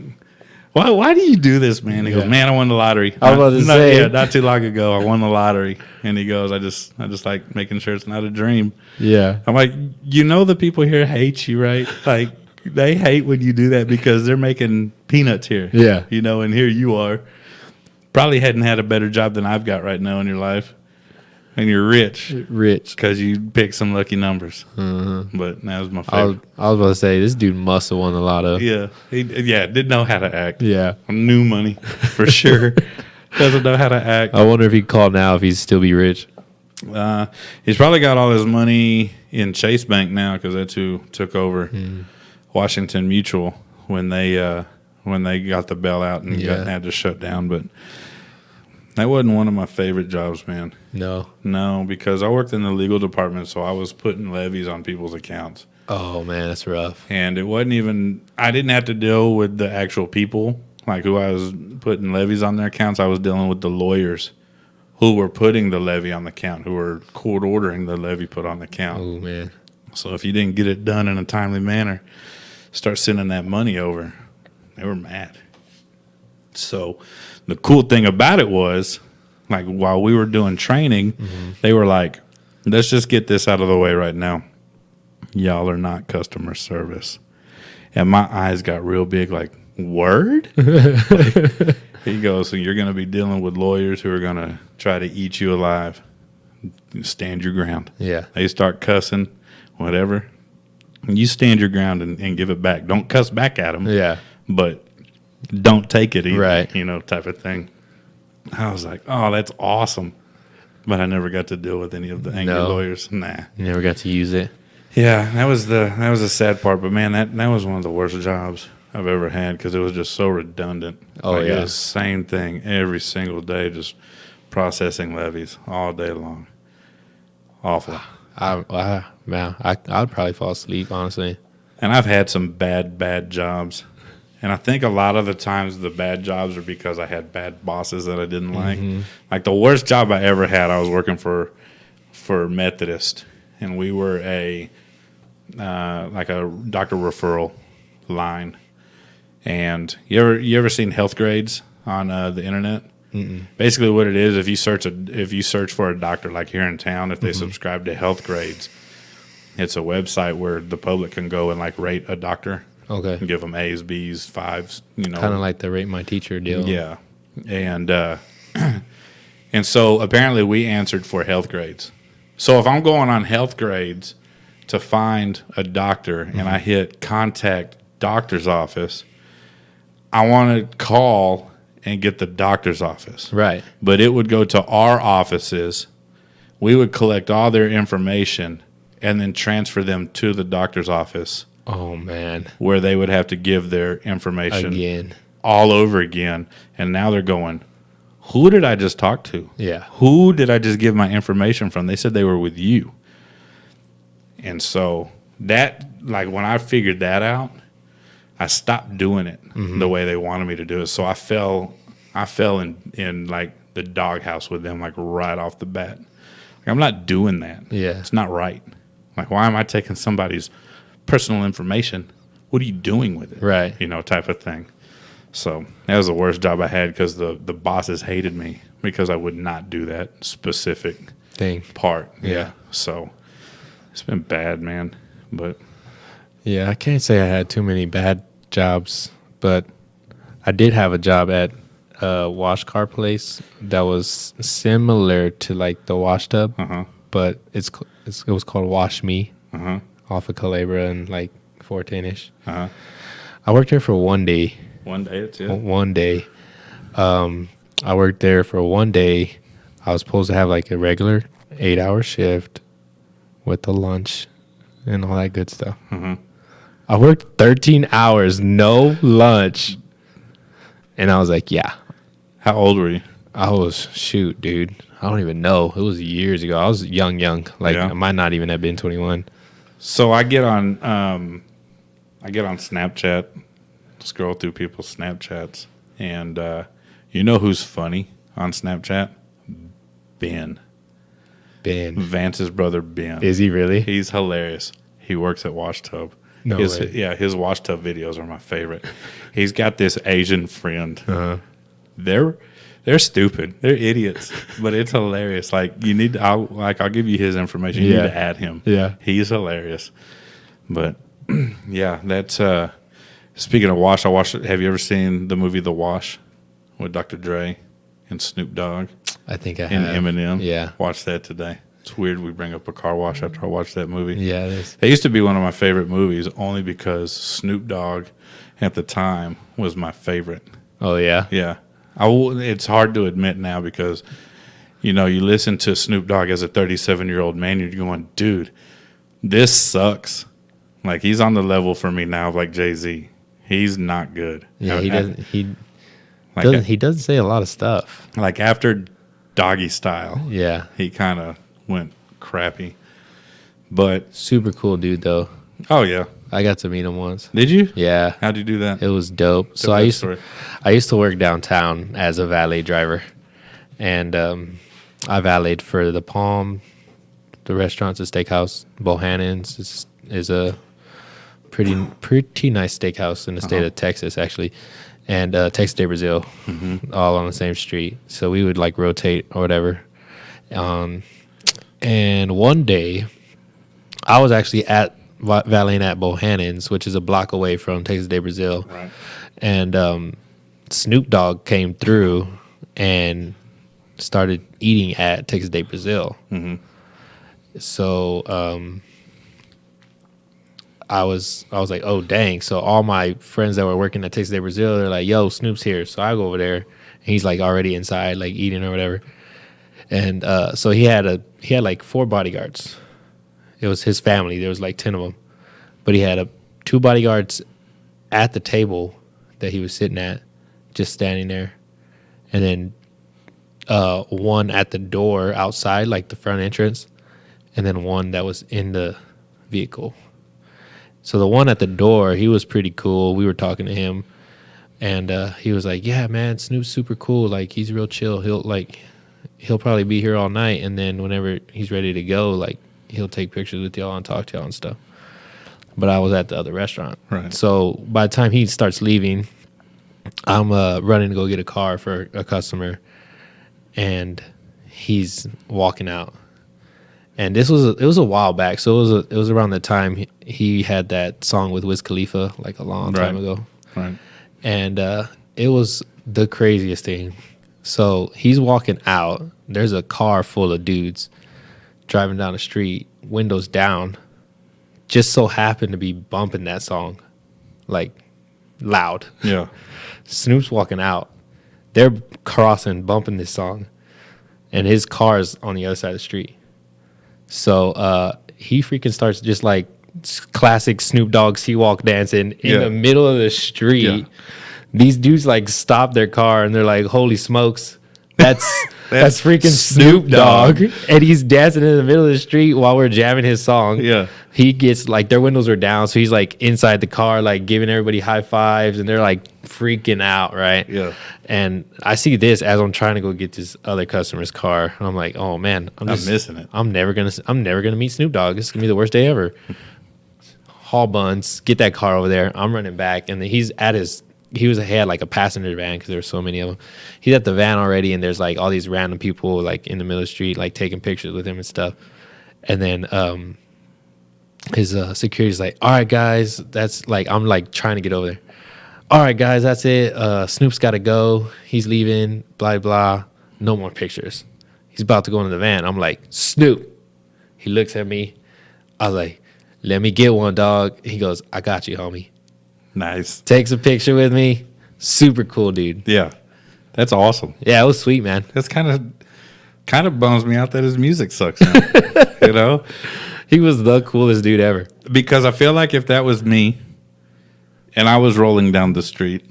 Why do you do this, man? He goes, man, I won the lottery. I was about to say. Yeah, not too long ago, I won the lottery. And he goes, I just like making sure it's not a dream. Yeah. I'm like, the people here hate you, right? Like, they hate when you do that because they're making peanuts here. Yeah. And here you are. Probably hadn't had a better job than I've got right now in your life. And you're rich. Because you picked some lucky numbers. But that was my favorite. I was about to say, this dude must have won the lotto. Yeah. He didn't know how to act. Yeah. New money, for sure. Doesn't know how to act. I wonder if he'd call now if he'd still be rich. He's probably got all his money in Chase Bank now because that's who took over Washington Mutual when they got the bailout and had to shut down. But that wasn't one of my favorite jobs, man. No, because I worked in the legal department, so I was putting levies on people's accounts. Oh, man, that's rough. And it wasn't even – I didn't have to deal with the actual people, like who I was putting levies on their accounts. I was dealing with the lawyers who were putting the levy on the account, who were court ordering the levy put on the account. Oh, man. So if you didn't get it done in a timely manner, start sending that money over, they were mad. So the cool thing about it was, like, while we were doing training, they were like, let's just get this out of the way right now. Y'all are not customer service. And my eyes got real big, like, word? Like, he goes, so you're going to be dealing with lawyers who are going to try to eat you alive. Stand your ground. Yeah. They start cussing, whatever. You stand your ground and give it back. Don't cuss back at them. Yeah. But don't take it either, right. Type of thing. I was like, oh, that's awesome. But I never got to deal with any of the angry lawyers. Nah. You never got to use it. Yeah, that was the sad part. But, man, that was one of the worst jobs I've ever had because it was just so redundant. Oh, It was the same thing every single day, just processing levies all day long. Awful. Man, I'd probably fall asleep, honestly. And I've had some bad jobs. And I think a lot of the times the bad jobs are because I had bad bosses that I didn't like. Like the worst job I ever had, I was working for Methodist. And we were like a doctor referral line. And you ever seen health grades on the internet? Basically, what it is, if you search for a doctor, like here in town, if they subscribe to Health Grades, it's a website where the public can go and like rate a doctor. Okay. And give them A's, B's, 5s. Kind of like the Rate My Teacher deal. Yeah, and so apparently we answered for Health Grades. So if I'm going on Health Grades to find a doctor and I hit contact doctor's office, I want to call and get the doctor's office. Right. But it would go to our offices. We would collect all their information and then transfer them to the doctor's office. Oh, man. Where they would have to give their information again, all over again. And now they're going, who did I just talk to? Yeah. Who did I just give my information from? They said they were with you. And so that, like, when I figured that out, I stopped doing it the way they wanted me to do it. So I fell in like the doghouse with them, like right off the bat. Like, I'm not doing that. Yeah. It's not right. Like, why am I taking somebody's personal information? What are you doing with it? Right. Type of thing. So that was the worst job I had because the bosses hated me because I would not do that specific part. Yeah. So it's been bad, man. But yeah, I can't say I had too many bad jobs, but I did have a job at a wash car place that was similar to like the wash tub, but it was called Wash Me. Off of Calabria and like 410-ish. I worked there for 1 day. 1 day, that's it? 1 day. I worked there for 1 day. I was supposed to have like a regular 8-hour shift with the lunch and all that good stuff. I worked 13 hours, no lunch. And I was like, yeah. How old were you? I was, dude. I don't even know. It was years ago. I was young. Like, I might not even have been 21. So I get on Snapchat, scroll through people's Snapchats, and you know who's funny on Snapchat? Ben. Vance's brother Ben. Is he really? He's hilarious. He works at Wash Tub. No way. Yeah, his wash tub videos are my favorite. He's got this Asian friend. Uh-huh. They're stupid. They're idiots, but it's hilarious. Like you need, I'll give you his information. You Yeah. need to add him. Yeah. He's hilarious. But yeah, that's speaking of Wash. Have you ever seen the movie The Wash with Dr. Dre and Snoop Dogg I think I and have. Eminem? Yeah. Watched that today. It's weird we bring up a car wash after I watched that movie. Yeah, it is. It used to be one of my favorite movies only because Snoop Dogg at the time was my favorite. Oh, yeah? Yeah. It's hard to admit now because, you listen to Snoop Dogg as a 37-year-old man, you're going, dude, this sucks. Like, he's on the level for me now of, like, Jay-Z. He's not good. Yeah, he Like, doesn't say a lot of stuff. like after Doggy Style, Yeah. he kind of went crappy. But, Super cool dude, though. oh, yeah. I got to meet him once. Did you? Yeah. How'd you do that? It was dope. So Tell I that used story. to work downtown as a valet driver, and I valeted for the Palm, the restaurants, the steakhouse. Bohannon's is a pretty nice steakhouse in the state of Texas, actually, and Texas de Brazil, all on the same street. So we would like rotate or whatever. And one day, I was actually valeting at Bohannon's, which is a block away from Texas de Brazil. Right. And Snoop Dogg came through and started eating at Texas de Brazil. Mm-hmm. So I was like, oh dang! So all my friends that were working at Texas de Brazil, they're like, yo, Snoop's here. So I go over there, and he's like already inside, like eating or whatever. And so he had like 4 bodyguards. It was his family. There was like 10 of them, but he had 2 bodyguards at the table that he was sitting at, just standing there, and then one at the door outside, like the front entrance, and then one that was in the vehicle. So the one at the door, he was pretty cool. We were talking to him, and he was like, "Yeah, man, Snoop's super cool. Like he's real chill. He'll probably be here all night, and then whenever he's ready to go, like he'll take pictures with y'all and talk to y'all and stuff." But I was at the other restaurant. Right. So by the time he starts leaving, I'm running to go get a car for a customer, and he's walking out. And it was a while back, so it was around the time he had that song with Wiz Khalifa, like a long time ago. Right. And it was the craziest thing. So he's walking out. There's a car full of dudes driving down the street, windows down. Just so happened to be bumping that song, like loud. Yeah. Snoop's walking out. They're crossing, bumping this song, and his car's on the other side of the street. So he freaking starts just like classic Snoop Dogg sea-walk dancing in the middle of the street. Yeah. These dudes like stop their car and they're like, "Holy smokes, that's freaking Snoop Dogg!" And he's dancing in the middle of the street while we're jamming his song. Yeah, he gets like their windows are down, so he's like inside the car, like giving everybody high fives, and they're like freaking out, right? Yeah. And I see this as I'm trying to go get this other customer's car, and I'm like, "Oh man, I'm missing it. I'm never gonna meet Snoop Dogg. This is gonna be the worst day ever." Haul buns, get that car over there. I'm running back, and then he had like a passenger van because there were so many of them. He's at the van already, and there's like all these random people like in the middle of the street, like taking pictures with him and stuff. And then his security's like, "All right, guys, that's like," I'm like trying to get over there. "All right, guys, that's it. Snoop's got to go. He's leaving. Blah blah. No more pictures." He's about to go into the van. I'm like, "Snoop." He looks at me. I was like, "Let me get one, dog." He goes, "I got you, homie." Nice. Takes a picture with me. Super cool, dude. Yeah. That's awesome. Yeah, it was sweet, man. That's kind of bums me out that his music sucks now. You know? He was the coolest dude ever. Because I feel like if that was me and I was rolling down the street,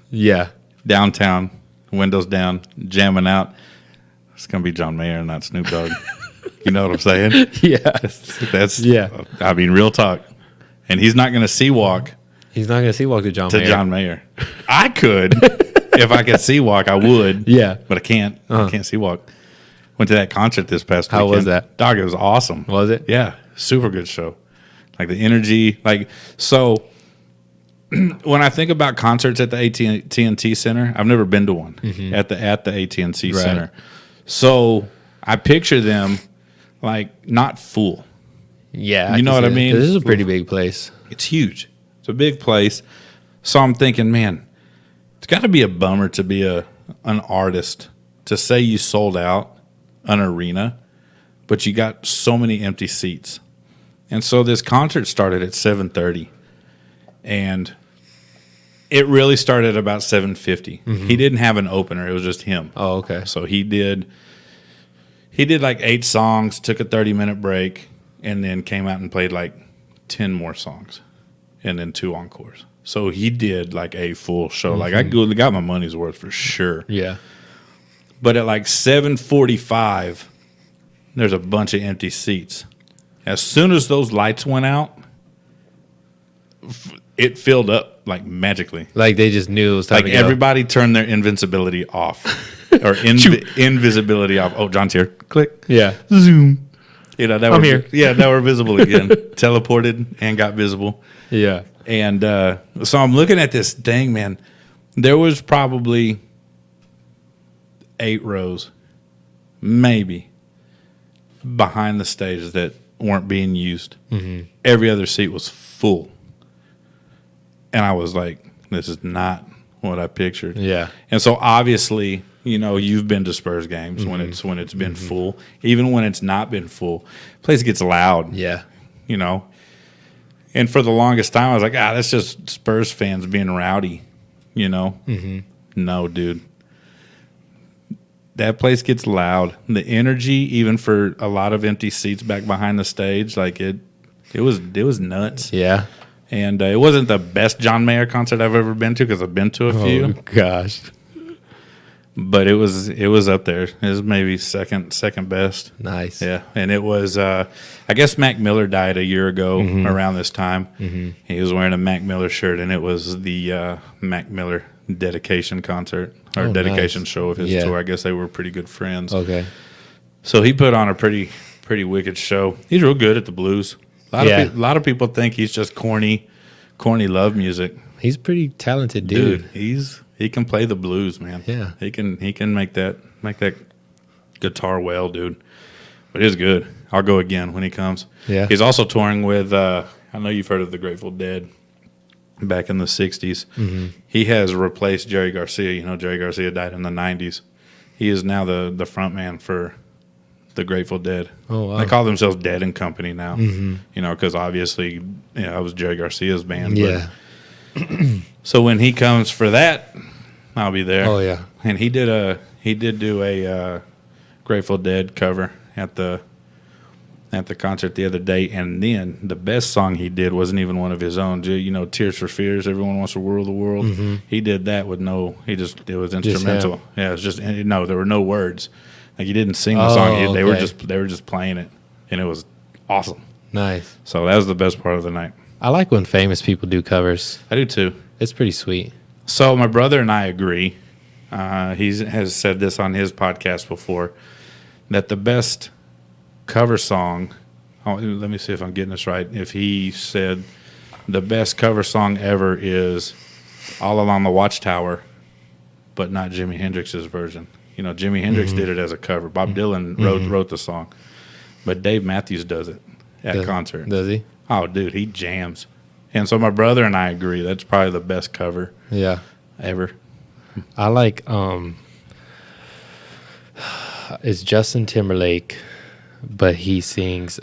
downtown, windows down, jamming out, it's going to be John Mayer, not Snoop Dogg. You know what I'm saying? Yeah. That's I mean, real talk. And he's not going to sea-walk. He's not going to sea-walk to John Mayer. I could. If I could sea-walk, I would. Yeah. But I can't. I can't sea-walk. Went to that concert this past weekend. How was that? Dog, it was awesome. Was it? Yeah. Super good show. Like the energy. Like, so when I think about concerts at the AT&T Center, I've never been to one at the AT&T Center. So I picture them like not full. Yeah, you know what I mean? This is a pretty big place. It's huge. It's a big place. So I'm thinking, man, it's got to be a bummer to be an artist to say you sold out an arena, but you got so many empty seats. And so this concert started at 7:30, and it really started about 7:50. He didn't have an opener; it was just him. Oh, okay. So he did like 8 songs, took a 30-minute break, and then came out and played like 10 more songs, and then 2 encores. So he did like a full show. Like I got my money's worth for sure. Yeah. But at like 7:45, there's a bunch of empty seats. As soon as those lights went out, it filled up like magically. Like they just knew it was time like to go. everybody turned their invincibility off or invisibility off. Oh, John's here. Click. Yeah. Zoom. You know, I'm here. Yeah, now we're visible again. Teleported and got visible. Yeah. And so I'm looking at this thing, man. There was probably 8 rows, maybe, behind the stage that weren't being used. Every other seat was full. And I was like, this is not what I pictured. Yeah. And so obviously, you know, you've been to Spurs games when it's been full. Even when it's not been full, place gets loud. Yeah. You know. And for the longest time, I was like, that's just Spurs fans being rowdy, you know? No, dude. That place gets loud. The energy, even for a lot of empty seats back behind the stage, like it was nuts. Yeah. And it wasn't the best John Mayer concert I've ever been to because I've been to a few. Oh, gosh. But it was up there. It was maybe second best. Nice. Yeah, and it was. I guess Mac Miller died a year ago around this time. He was wearing a Mac Miller shirt, and it was the Mac Miller dedication concert or dedication show of his tour. I guess they were pretty good friends. Okay. So he put on a pretty wicked show. He's real good at the blues. A lot of people think he's just corny love music. He's a pretty talented dude. He can play the blues, man. Yeah. He can make that guitar well, dude. But it's good. I'll go again when he comes. Yeah. He's also touring with I know you've heard of the Grateful Dead back in the 60s. He has replaced Jerry Garcia. You know, Jerry Garcia died in the 90s. He is now the front man for the Grateful Dead. Oh, wow. They call themselves Dead and Company now. You know, because obviously, you know, it was Jerry Garcia's band. Yeah. So when he comes for that, I'll be there. Oh, yeah. And he did do a Grateful Dead cover at the concert the other day, and then the best song he did wasn't even one of his own. You know, Tears for Fears, Everyone Wants to Rule the World. He did that with it was instrumental. Yeah, it was just there were no words. Like he didn't sing the song. They were just playing it, and it was awesome. Nice. So that was the best part of the night. I like when famous people do covers. I do too. It's pretty sweet. So my brother and I agree. He has said this on his podcast before, that the best cover song, let me see if I'm getting this right. If he said the best cover song ever is All Along the Watchtower, but not Jimi Hendrix's version. You know, Jimi Hendrix did it as a cover. Bob Dylan wrote the song. But Dave Matthews does it at concerts. Does he? Oh, dude, he jams. And so my brother and I agree that's probably the best cover ever. I like it's Justin Timberlake, but he sings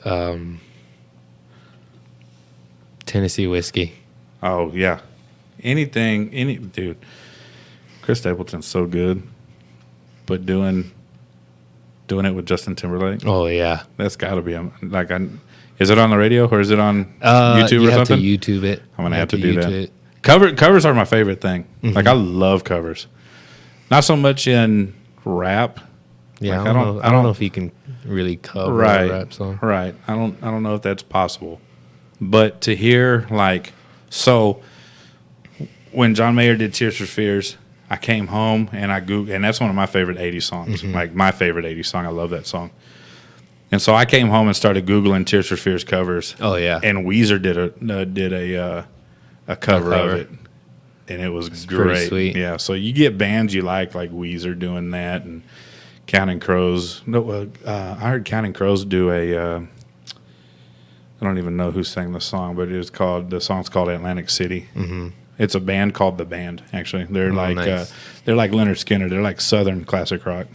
Tennessee Whiskey. Oh, yeah. Dude. Chris Stapleton's so good. But doing it with Justin Timberlake, Oh, yeah. that's got to be is it on the radio or is it on YouTube or something? You have to YouTube it. I'm gonna have to do YouTube that. it. Covers are my favorite thing. Like I love covers. Not so much in rap. Yeah, Like, I don't know if he can really cover a rap song. Right. I don't know if that's possible. But to hear when John Mayer did Tears for Fears, I came home and I Googled, and that's one of my favorite 80s songs. Like my favorite 80s song. I love that song. And so I came home and started Googling Tears for Fears covers. Oh, yeah. And Weezer did a a cover of it, and it was great. Sweet. Yeah, so you get bands you like Weezer doing that, and Counting Crows. No, I heard Counting Crows do a. I don't even know who sang the song, but the song's called Atlantic City. Mm-hmm. It's a band called The Band. Actually, they're nice. They're like Leonard Skinner. They're like Southern classic rock,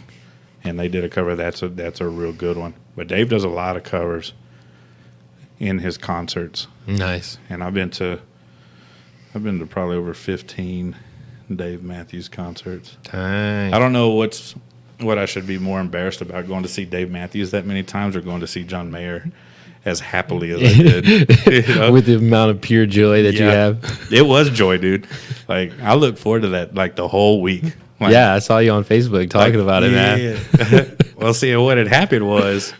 and they did a cover. That's a real good one. But Dave does a lot of covers in his concerts. Nice. And I've been to probably over 15 Dave Matthews concerts. Dang. I don't know what I should be more embarrassed about, going to see Dave Matthews that many times or going to see John Mayer as happily as I did. You know? With the amount of pure joy that you have. It was joy, dude. Like, I look forward to that like the whole week. Like, yeah, I saw you on Facebook talking about it, man. Well, see, what had happened was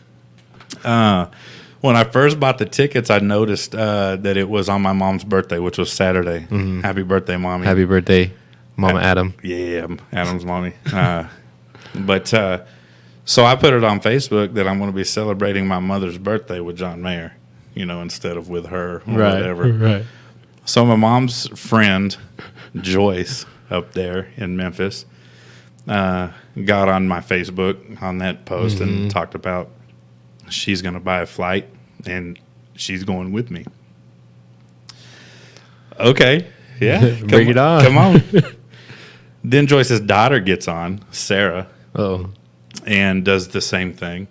when I first bought the tickets, I noticed that it was on my mom's birthday, which was Saturday. Mm-hmm. Happy birthday, Mommy. Happy birthday, Mama Adam. Yeah, Adam's mommy. So I put it on Facebook that I'm going to be celebrating my mother's birthday with John Mayer, instead of with her or whatever. Right. So my mom's friend, Joyce, up there in Memphis, got on my Facebook on that post and talked about she's going to buy a flight and she's going with me. Okay. Yeah. Bring it on. Come on. Then Joyce's daughter gets on, Sarah. Oh. And does the same thing.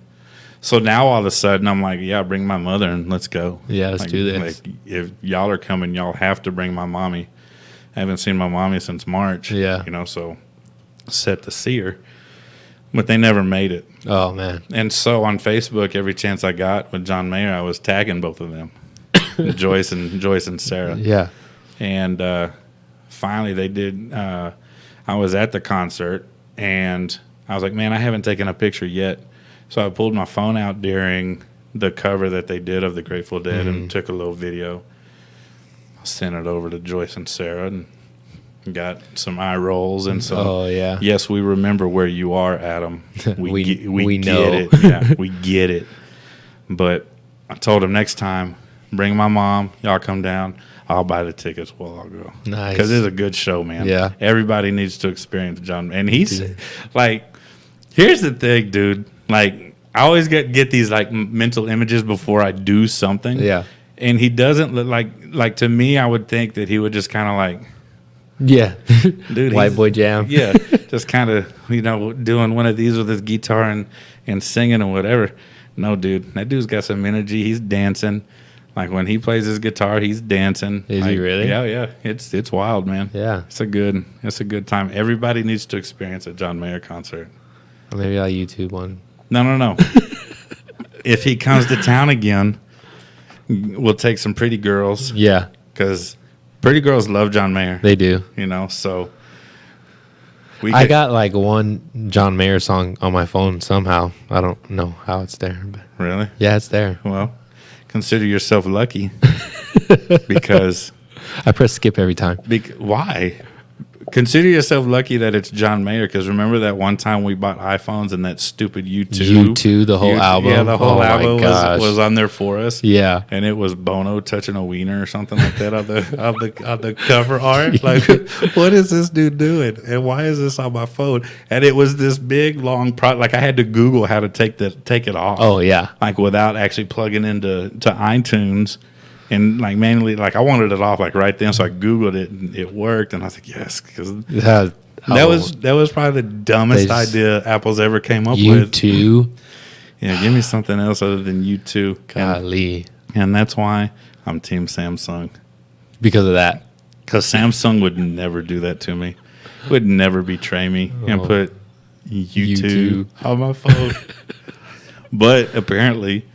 So now all of a sudden I'm like, yeah, bring my mother and let's go. Yeah, let's do this. Like, if y'all are coming, y'all have to bring my mommy. I haven't seen my mommy since March. Yeah. So set to see her. But they never made it. Oh, man. And so on Facebook, every chance I got with John Mayer, I was tagging both of them. Joyce and Sarah. Yeah. And finally they did. I was at the concert and I was like, man, I haven't taken a picture yet. So I pulled my phone out during the cover that they did of the Grateful Dead and took a little video. Sent it over to Joyce and Sarah and got some eye rolls and some. Oh, yeah. Yes, we remember where you are, Adam. We get know. it. Yeah, we get it. But I told him next time, bring my mom. Y'all come down. I'll buy the tickets. Well, I'll go. Nice. Because it's a good show, man. Yeah. Everybody needs to experience John. And he's like, here's the thing, dude. Like, I always get these like mental images before I do something. Yeah. And he doesn't look like to me, I would think that he would just kind of like, yeah, dude, white boy jam. Yeah, just kind of doing one of these with his guitar and singing and whatever. No, dude, that dude's got some energy. He's dancing. Like when he plays his guitar, he's dancing. Is he really? Yeah. It's wild, man. Yeah, it's a good time. Everybody needs to experience a John Mayer concert. Or maybe I'll YouTube one. No. If he comes to town again, we'll take some pretty girls. Yeah, because pretty girls love John Mayer. They do. So I got like one John Mayer song on my phone somehow. I don't know how it's there. But really? Yeah, it's there. Well, consider yourself lucky because I press skip every time. Why? Consider yourself lucky that it's John Mayer, because remember that one time we bought iPhones and that stupid U2? The whole album? Yeah, the whole album was on there for us. Yeah. And it was Bono touching a wiener or something like that on the cover art. Like, what is this dude doing? And why is this on my phone? And it was this big, long like I had to Google how to take it off. Oh, yeah. Like without actually plugging into iTunes. And like manually, like I wanted it off like right then, so I Googled it and it worked, and I was like, yes, because that was probably the dumbest idea Apple's ever came up with. U2. Yeah, give me something else other than U2. Golly. And that's why I'm Team Samsung. Because of that. Because Samsung would never do that to me. Would never betray me and put U2 on my phone. But apparently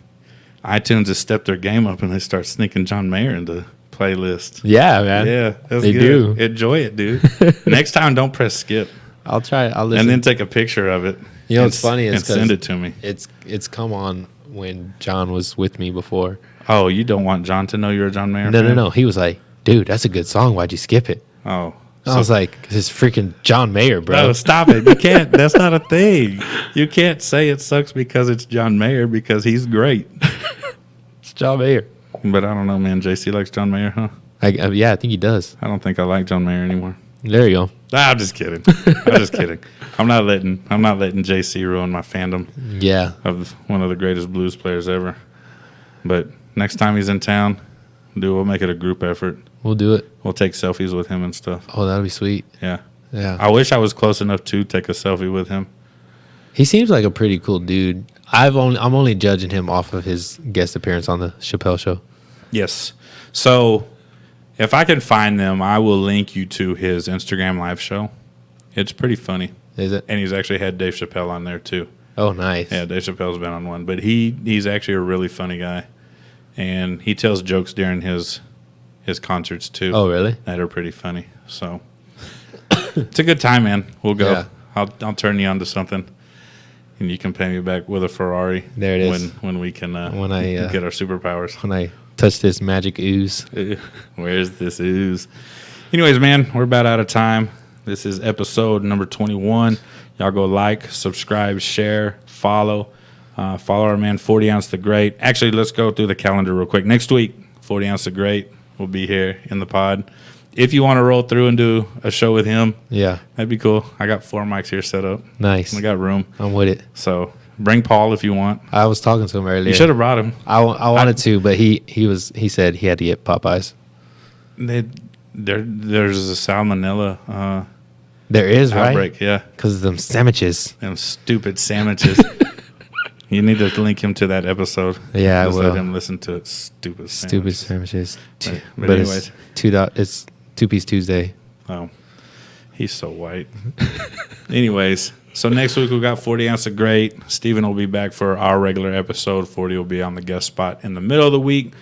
iTunes has stepped their game up and they start sneaking John Mayer into playlists. Yeah, man. Yeah, that's they good. do. Enjoy it, dude. Next time, don't press skip. I'll try. I'll listen. And then take a picture of it. You know what's funny is and send it to me. It's come on when John was with me before. Oh, you don't want John to know you're a John Mayer fan? fan? No. He was like, dude, that's a good song. Why'd you skip it? Oh. I was like, "Cause it's freaking John Mayer, bro." No, stop it. You can't. That's not a thing. You can't say it sucks because it's John Mayer, because he's great. It's John Mayer. But I don't know, man. JC likes John Mayer, huh? Yeah, I think he does. I don't think I like John Mayer anymore. There you go. I'm just kidding. I'm just kidding. I'm not letting JC ruin my fandom. Yeah. Of one of the greatest blues players ever. But next time he's in town, we'll make it a group effort. We'll do it. We'll take selfies with him and stuff. Oh, that'll be sweet. Yeah. Yeah. I wish I was close enough to take a selfie with him. He seems like a pretty cool dude. I'm only judging him off of his guest appearance on the Chappelle Show. Yes. So if I can find them, I will link you to his Instagram live show. It's pretty funny. Is it? And he's actually had Dave Chappelle on there too. Oh, nice. Yeah, Dave Chappelle's been on one. But he's actually a really funny guy. And he tells jokes during his concerts too. Oh, really? That are pretty funny. So it's a good time, man. We'll go. Yeah. I'll turn you on to something. And you can pay me back with a Ferrari. There it is. When we can when I get our superpowers. When I touch this magic ooze. Where's this ooze? Anyways, man, we're about out of time. This is episode number 21. Y'all go like, subscribe, share, follow. Follow our man 40 Ounce the Great. Actually, let's go through the calendar real quick. Next week, 40 Ounce the Great will be here in the pod. If you want to roll through and do a show with him, Yeah. that'd be cool. I got 4 mics here set up. Nice. We got room. I'm with it. So bring Paul if you want. I was talking to him earlier. You should have brought him. I wanted to, but he said he had to get Popeyes. There's a salmonella There is, right? outbreak. Yeah. Because of them sandwiches. Them stupid sandwiches. You need to link him to that episode. Yeah, Just I will. let him listen to it. Stupid Sandwiches. But anyways. It's 2-piece Tuesday. Oh, he's so white. Anyways, so next week we got 40 Ounce of Great. Steven will be back for our regular episode. 40 will be on the guest spot in the middle of the week.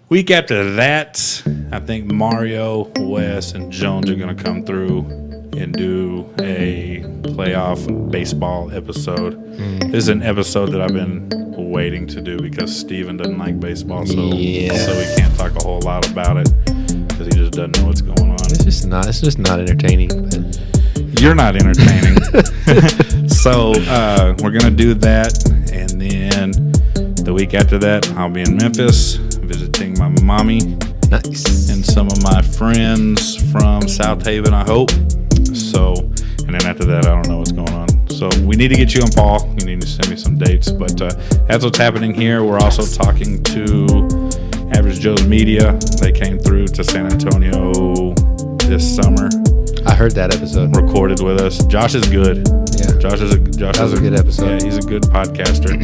Week after that, I think Mario, Wes, and Jones are going to come through and do a playoff baseball episode. This is an episode that I've been waiting to do because Steven doesn't like baseball, so we can't talk a whole lot about it because he just doesn't know what's going on. It's just not entertaining. But You're not entertaining. So we're going to do that, and then the week after that, I'll be in Memphis visiting my mommy. Nice. And some of my friends from South Haven, I hope. So, and then after that, I don't know what's going on. So we need to get you on, Paul. You need to send me some dates. But that's what's happening here. We're also talking to Average Joe's Media. They came through to San Antonio this summer. I heard that episode. Recorded with us. Josh is good. Yeah. Josh is a good episode. Yeah, he's a good podcaster.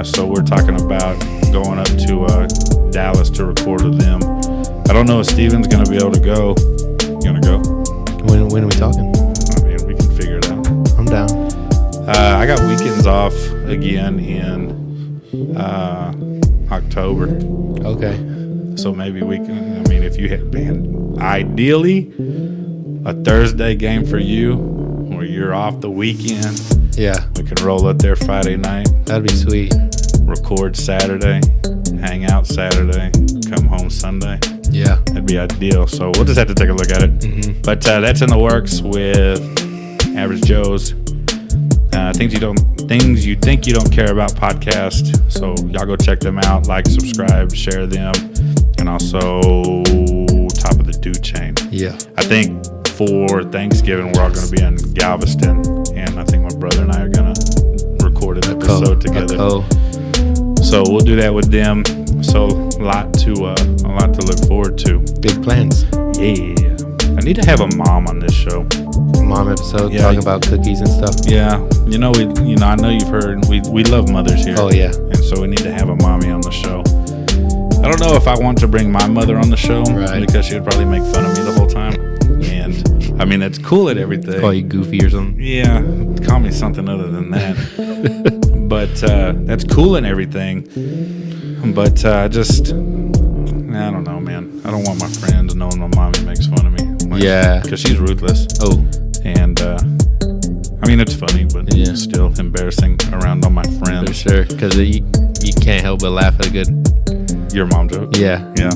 So we're talking about going up to Dallas to record with them. I don't know if Steven's going to be able to go. You going to go? When are we talking? I mean, we can figure it out. I'm down. I got weekends off again in October. Okay. So maybe we can, I mean, if you had, man, ideally, a Thursday game for you where you're off the weekend. Yeah. We can roll up there Friday night. That'd be sweet. Record Saturday, hang out Saturday, come home Sunday. Yeah. That'd be ideal. So we'll just have to take a look at it. Mm-hmm. But that's in the works with Average Joe's. Things you think you don't care about podcast. So y'all go check them out, like, subscribe, share them, and also Top of the Dude Chain. Yeah. I think for Thanksgiving we're all going to be in Galveston, and I think my brother and I are going to record an episode together. So we'll do that with them. So a lot to look forward to. Big plans. Yeah. I need to have a mom on this show. Mom episode, talking about cookies and stuff. Yeah. I know you've heard we love mothers here. Oh yeah. And so we need to have a mommy on the show. I don't know if I want to bring my mother on the show because she would probably make fun of me the whole time. And I mean, that's cool at everything. Call you goofy or something. Yeah. Call me something other than that. But that's cool and everything. But I don't know, man. I don't want my friends knowing my mommy makes fun of me. Because she's ruthless. Oh. And, I mean, it's funny, but it's still embarrassing around all my friends. For sure. Because you can't help but laugh at a good... Your mom joke? Yeah. Yeah.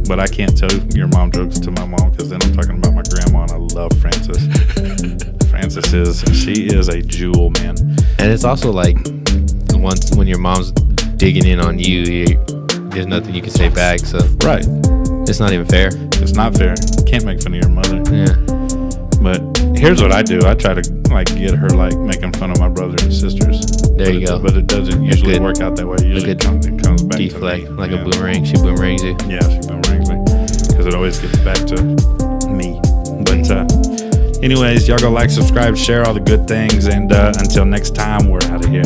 But I can't tell your mom jokes to my mom because then I'm talking about my grandma, and I love Frances. She is a jewel, man. And it's also like, when your mom's digging in on you, there's nothing you can say back. So Right. It's not even fair. It's not fair. Can't make fun of your mother. Yeah. But here's what I do. I try to like get her like making fun of my brother and sisters. There you go. But it doesn't usually work out that way. Usually it comes back deflect, to me. like a boomerang. She boomerangs you. Yeah, she boomerangs me because it always gets back to me. But anyways, y'all go like, subscribe, share all the good things, and until next time, we're out of here.